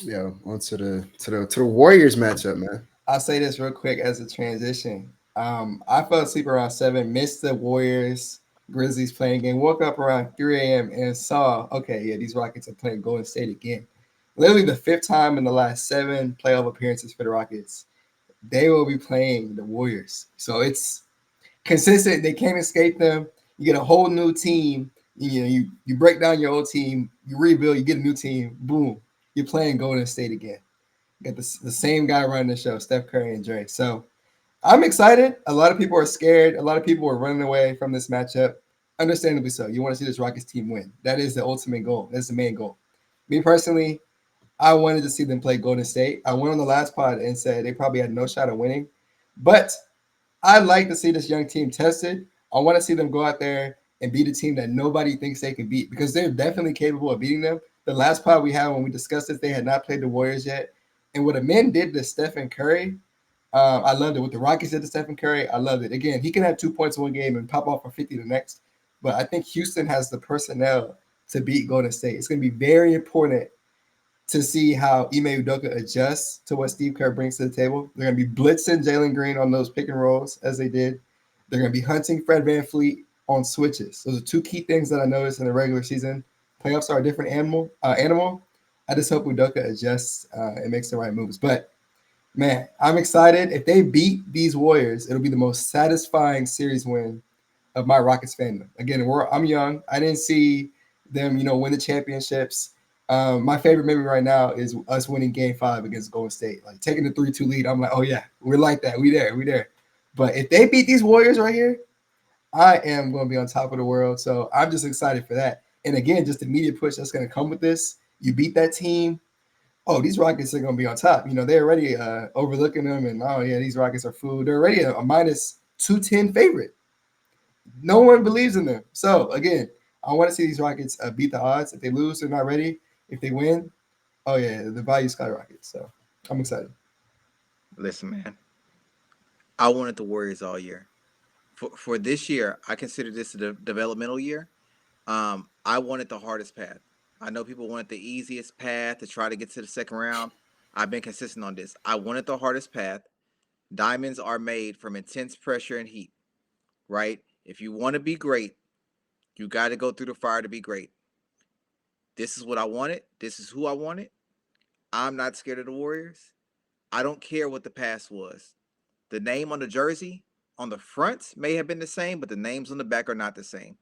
Yeah, on to the Warriors matchup, man. I'll say this real quick as a transition. I fell asleep around 7, missed the Warriors Grizzlies playing game, woke up around 3 a.m. and saw, okay, yeah, these Rockets are playing Golden State again. Literally the 5th time in the last 7 playoff appearances for the Rockets, they will be playing the Warriors. So it's consistent. They can't escape them. You get a whole new team. You break down your old team, you rebuild, you get a new team, boom, you're playing Golden State again. You got the same guy running the show, Steph Curry and Dre. So I'm excited. A lot of people are scared. A lot of people are running away from this matchup. Understandably so. You want to see this Rockets team win. That is the ultimate goal. That's the main goal. Me personally, I wanted to see them play Golden State. I went on the last pod and said they probably had no shot of winning. But I'd like to see this young team tested. I want to see them go out there and beat a team that nobody thinks they can beat because they're definitely capable of beating them. The last pod we had when we discussed this, they had not played the Warriors yet. And what the men did to Stephen Curry, I loved it. What the Rockets did to Stephen Curry, I loved it. Again, he can have 2 points one game and pop off for 50 the next. But I think Houston has the personnel to beat Golden State. It's going to be very important to see how Ime Udoka adjusts to what Steve Kerr brings to the table. They're going to be blitzing Jalen Green on those pick and rolls as they did. They're going to be hunting Fred VanVleet on switches. Those are two key things that I noticed in the regular season. Playoffs are a different animal. I just hope Udoka adjusts and makes the right moves. But man, I'm excited. If they beat these Warriors, it'll be the most satisfying series win of my Rockets fandom. Again, I'm young. I didn't see them, win the championships. My favorite memory right now is us winning Game 5 against Golden State, like taking the 3-2 lead. I'm like, oh yeah, we're like that. We there. But if they beat these Warriors right here, I am going to be on top of the world. So I'm just excited for that. And again, just the media push that's going to come with this. You beat that team. Oh, these Rockets are going to be on top. They're already overlooking them, and oh yeah, these Rockets are food. They're already a minus 210 favorite. No one believes in them. So again, I want to see these Rockets beat the odds. If they lose, they're not ready. If they win, oh yeah, the value skyrockets. So I'm excited. Listen, man, I wanted the Warriors all year. For this year, I consider this a developmental year. I wanted the hardest path. I know people wanted the easiest path to try to get to the second round. I've been consistent on this. I wanted the hardest path. Diamonds are made from intense pressure and heat, right? If you want to be great, you got to go through the fire to be great. This is what I wanted. This is who I wanted. I'm not scared of the Warriors. I don't care what the past was. The name on the jersey on the front may have been the same, but the names on the back are not the same.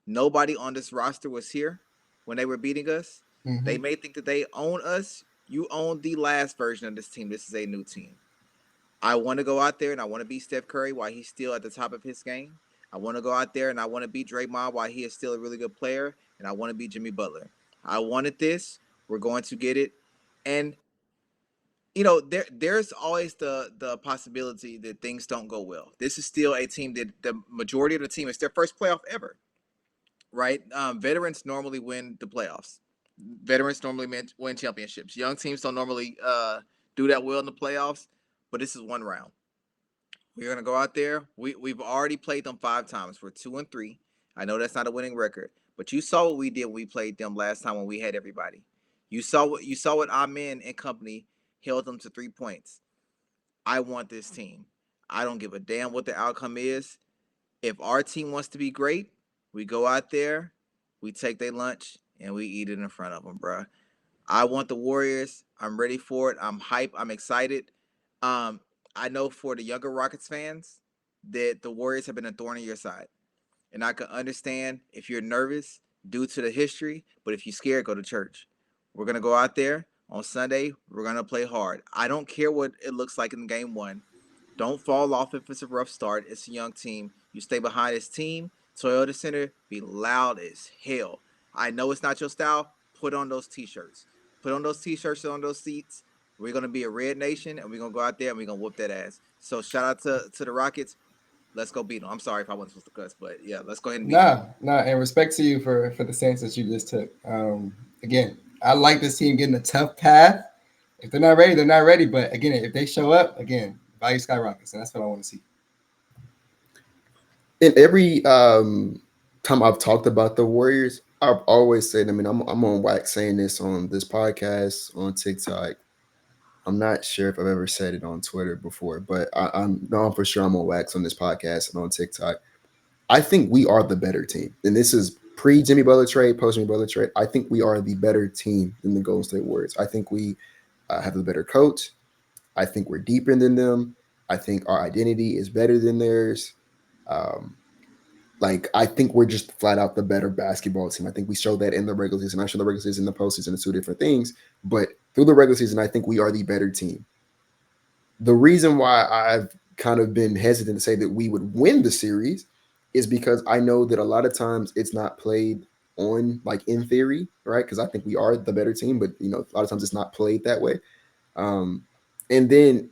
Nobody on this roster was here when they were beating us. They Mm-hmm. may think that they own us. You own the last version of this team. This is a new team. I want to go out there and I want to beat Steph Curry while he's still at the top of his game. I want to go out there and I want to beat Draymond while he is still a really good player. And I want to beat Jimmy Butler. I wanted this. We're going to get it. And there's always the possibility that things don't go well. This is still a team that the majority of the team, it's their first playoff ever, right? Veterans normally win the playoffs. Veterans normally win championships. Young teams don't normally do that well in the playoffs, but this is one round. We're gonna go out there. We've already played them 5 times. We're 2-3. I know that's not a winning record, but you saw what we did when we played them last time when we had everybody. You saw what Amen and company held them to 3 points. I want this team. I don't give a damn what the outcome is. If our team wants to be great, we go out there, we take their lunch, and we eat it in front of them, bruh. I want the Warriors. I'm ready for it. I'm hype. I'm excited. Um, I know for the younger Rockets fans that the Warriors have been a thorn in your side. And I can understand if you're nervous due to the history, but if you're scared, go to church. We're going to go out there on Sunday. We're going to play hard. I don't care what it looks like in game one. Don't fall off if it's a rough start. It's a young team. You stay behind this team. Toyota Center, be loud as hell. I know it's not your style. Put on those t-shirts. Put on those t-shirts on those seats. We're gonna be a red nation, and we're gonna go out there and we're gonna whoop that ass. So shout out to the Rockets. Let's go beat them. I'm sorry if I wasn't supposed to cuss, but yeah, let's go ahead and beat them. Nah, and respect to you for the stance that you just took. Again, I like this team getting a tough path. If they're not ready, they're not ready. But again, if they show up, again, value skyrockets, and that's what I want to see. In every time I've talked about the Warriors, I've always said, I mean, I'm on wax saying this on this podcast, on TikTok. I'm not sure if I've ever said it on Twitter before, but I'm no, I'm for sure I'm on wax on this podcast and on TikTok. I think we are the better team. And this is pre Jimmy Butler trade, post Jimmy Butler trade. I think we are the better team than the Golden State Warriors. I think we have the better coach. I think we're deeper than them. I think our identity is better than theirs. Um, like I think we're just flat out the better basketball team. I think we showed that in the regular season. I show the regular season and the postseason are two different things, but through the regular season, I think we are the better team. The reason why I've kind of been hesitant to say that we would win the series is because I know that a lot of times it's not played on like in theory, right? Because I think we are the better team, but a lot of times it's not played that way. Um, and then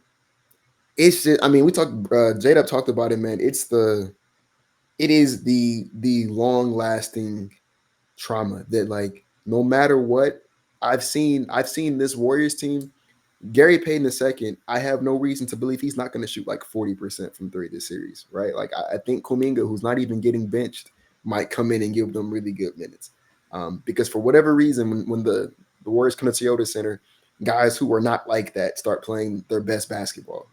it's just, I mean, we talked, JDubb talked about it, man. It is the long lasting trauma that like no matter what I've seen this Warriors team Gary Payton II, I have no reason to believe he's not going to shoot like 40% from three this series, right? Like I think Kuminga, who's not even getting benched, might come in and give them really good minutes. Because for whatever reason, when the Warriors come to Toyota Center, guys who are not like that start playing their best basketball.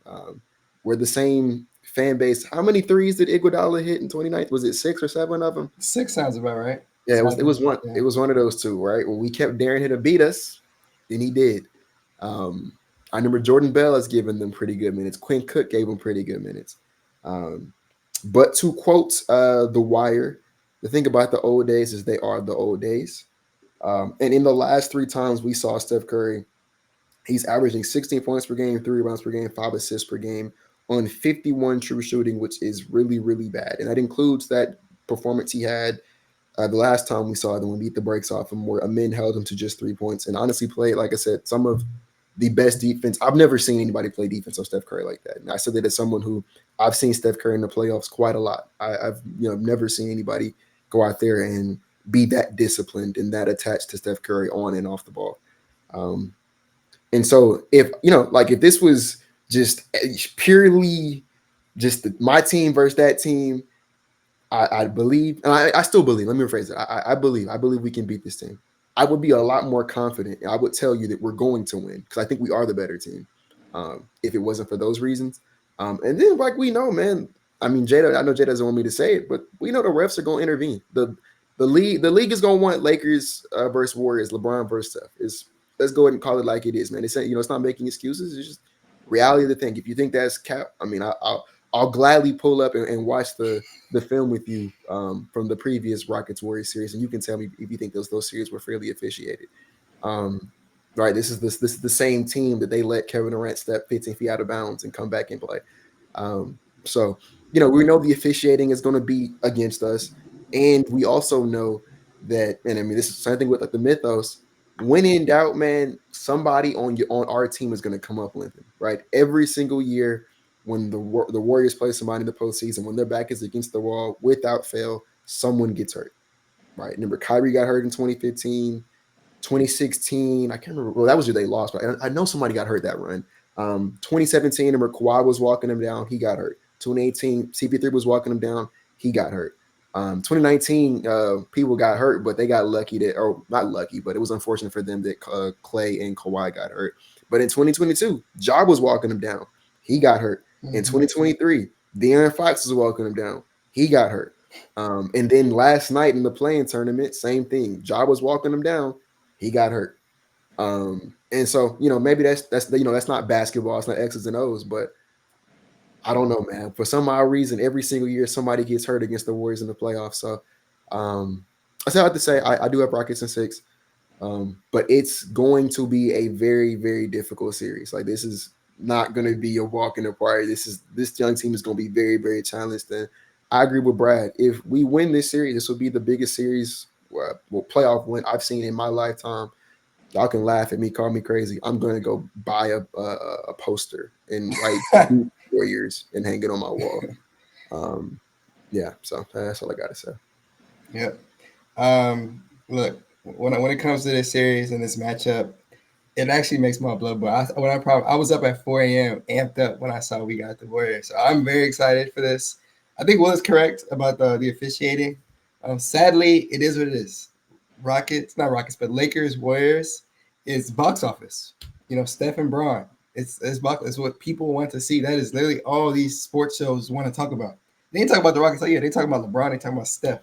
We're the same fan base. How many threes did Iguodala hit in 29th? Was it 6 or 7 of them? 6 sounds about right. Yeah, it was it 7. was one Yeah. it was one of those two, right? When we kept daring him to beat us, then he did. Um, I remember Jordan Bell has given them pretty good minutes. Quinn Cook gave them pretty good minutes. Um, but to quote The Wire, the thing about the old days is they are the old days. And in the last 3 times we saw Steph Curry, he's averaging 16 points per game, 3 rebounds per game, 5 assists per game on 51 true shooting, which is really, really bad. And that includes that performance he had the last time we saw them, we beat the brakes off him, where Amin held him to just 3 points and honestly played, like I said, some of the best defense. I've never seen anybody play defense on Steph Curry like that. And I said that as someone who I've seen Steph Curry in the playoffs quite a lot. I've never seen anybody go out there and be that disciplined and that attached to Steph Curry on and off the ball. Um, and so if this was just purely just my team versus that team, I believe, and I still believe. Let me rephrase it. I believe we can beat this team. I would be a lot more confident. I would tell you that we're going to win because I think we are the better team. If it wasn't for those reasons, and then like we know, man. I mean, Jada. I know Jada doesn't want me to say it, but we know the refs are going to intervene. The league is going to want Lakers versus Warriors, LeBron versus Steph. Let's go ahead and call it like it is, man. It's not making excuses. It's just reality of the thing. If you think that's cap, I mean, I'll gladly pull up and watch the film with you from the previous Rockets Warriors series, and you can tell me if you think those series were fairly officiated. Right, this is the same team that they let Kevin Durant step 15 feet out of bounds and come back and play. So we know the officiating is going to be against us, and we also know that. And I mean, this is the same thing with like the mythos. When in doubt, man, somebody on our team is going to come up limping. Right, every single year when the Warriors play somebody in the postseason, when their back is against the wall, without fail, someone gets hurt. Right. Remember, Kyrie got hurt in 2015, 2016. I can't remember. Well, that was who they lost, but I know somebody got hurt that run. 2017, remember Kawhi was walking him down. He got hurt. 2018, CP3 was walking him down. He got hurt. 2019, people got hurt, but they got lucky or not lucky, but it was unfortunate for them that Clay and Kawhi got hurt. But in 2022, Ja was walking him down. He got hurt. In 2023, De'Aaron Fox was walking him down. He got hurt. And then last night in the playing tournament, same thing. Ja was walking him down. He got hurt. And so, maybe that's not basketball. It's not X's and O's, but I don't know, man. For some odd reason, every single year somebody gets hurt against the Warriors in the playoffs. So I still have to say I do have Rockets in 6. But it's going to be a very, very difficult series. Like this is not going to be a walk in the park. This young team is going to be very, very challenged. And I agree with Brad. If we win this series, this will be the biggest series, playoff win I've seen in my lifetime. Y'all can laugh at me, call me crazy. I'm going to go buy a poster and write 4 years and hang it on my wall. Yeah, so that's all I got to say. Yep. Look, when it comes to this series and this matchup, it actually makes my blood boil. I was up at 4 a.m. amped up when I saw we got the Warriors. So I'm very excited for this. I think Will is correct about the officiating. Sadly, it is what it is. Not Rockets, but Lakers, Warriors is box office. Steph and Braun. It's what people want to see. That is literally all these sports shows want to talk about. They ain't talking about the Rockets. They talking about LeBron. They talking about Steph.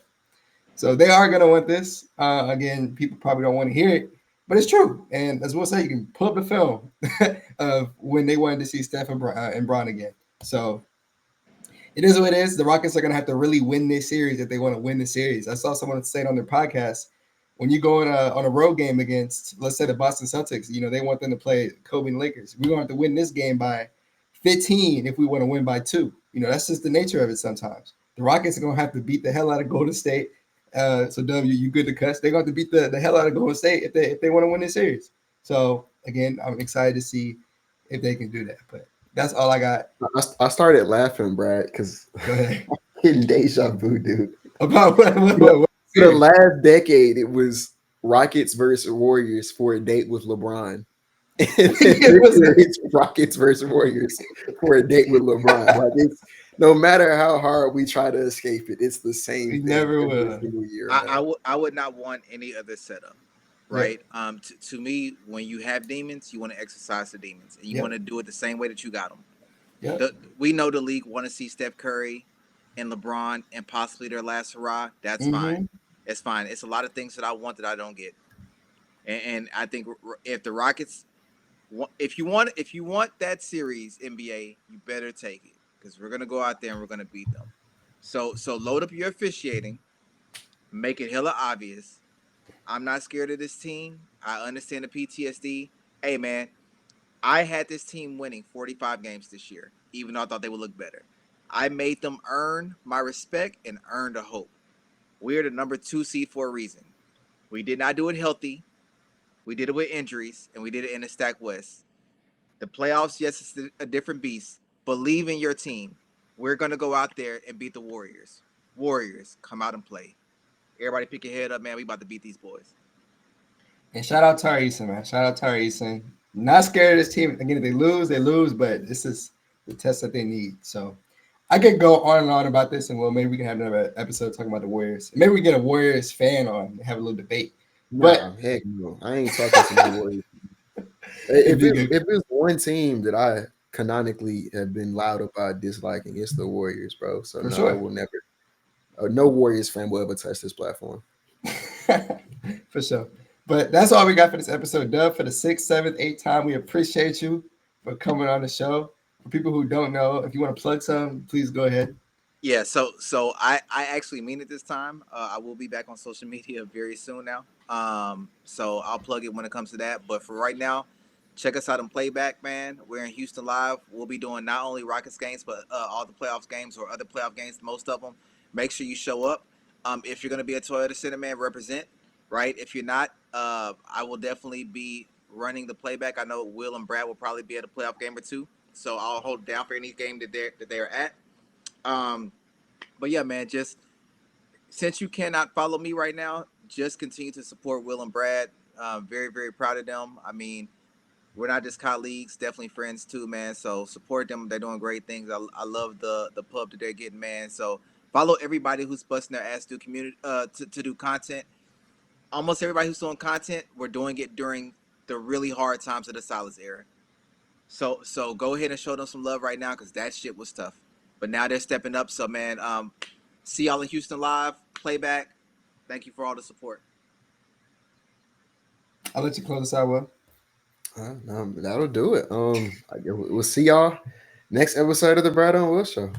So they are going to want this. Again, people probably don't want to hear it, but it's true. And as Will said, you can pull up the film of when they wanted to see Steph and Braun again. So it is what it is. The Rockets are going to have to really win this series if they want to win the series. I saw someone say it on their podcast. When you go on a road game against, let's say, the Boston Celtics, they want them to play Kobe and Lakers. We're going to have to win this game by 15 if we want to win by 2. That's just the nature of it sometimes. The Rockets are going to have to beat the hell out of Golden State. So W, you good to cuss? They're going to beat the hell out of Golden State if they want to win this series. So again, I'm excited to see if they can do that. But that's all I got. I started laughing, Brad, because I'm getting deja vu, dude. About what the last decade, it was Rockets versus Warriors for a date with LeBron. And then It this was year it's Rockets versus Warriors for a date with LeBron. Like it's no matter how hard we try to escape it, it's the same we thing never every will. single year, I, man. I would I would not want any other setup, Yep. right? To me, when you have demons, you want to exercise the demons, and you want Yep. to do it the same way that you got them. Yep. We know the league want to see Steph Curry and LeBron and possibly their last hurrah. That's fine. Mm-hmm. It's fine. It's a lot of things that I want that I don't get, and I think if the Rockets, if you want that series, NBA, you better take it because we're gonna go out there and we're gonna beat them. So load up your officiating, make it hella obvious. I'm not scared of this team. I understand the PTSD. Hey man, I had this team winning 45 games this year, even though I thought they would look better. I made them earn my respect and earn the hope. We're the number 2 seed for a reason. We did not do it healthy. We did it with injuries, and we did it in the stack West. The playoffs, yes, it's a different beast. Believe in your team. We're gonna go out there and beat the Warriors. Warriors, come out and play. Everybody, pick your head up, man. We about to beat these boys. And shout out Tari Eason, man. Shout out Tari Eason. Not scared of this team. Again, if they lose, they lose, but this is the test that they need. So I could go on and on about this, and well, maybe we can have another episode talking about the Warriors. Maybe we get a Warriors fan on and have a little debate. But Nah, heck no. I ain't talking to no Warriors. it'd be good. If it's one team that I canonically have been loud about disliking, it's the Warriors, bro. So For no, I sure. will never. No Warriors fan will ever touch this platform. For sure. But that's all we got for this episode, Dub. For the sixth, seventh, eighth time, we appreciate you for coming on the show. For people who don't know, if you want to plug some, please go ahead. Yeah, so I actually mean it this time. I will be back on social media very soon now. So I'll plug it when it comes to that. But for right now, check us out in playback, man. We're in Houston live. We'll be doing not only Rockets games, but all the playoffs games or other playoff games, most of them. Make sure you show up. If you're gonna be a Toyota Center man, represent. Right. If you're not, I will definitely be running the playback. I know Will and Brad will probably be at a playoff game or two, so I'll hold down for any game that they're at. Um, but yeah, man, just since you cannot follow me right now, just continue to support Will and Brad. Very, very proud of them. I mean, we're not just colleagues, definitely friends too, man. So support them. They're doing great things. I love the pub that they're getting, man. So follow everybody who's busting their ass to community to do content. Almost everybody who's doing content, we're doing it during the really hard times of the Silas era. So go ahead and show them some love right now because that shit was tough. But now they're stepping up. So man, see y'all in Houston live, playback. Thank you for all the support. I'll let you close this out, Will. No, that'll do it. We'll see y'all next episode of the Brad and Will Show.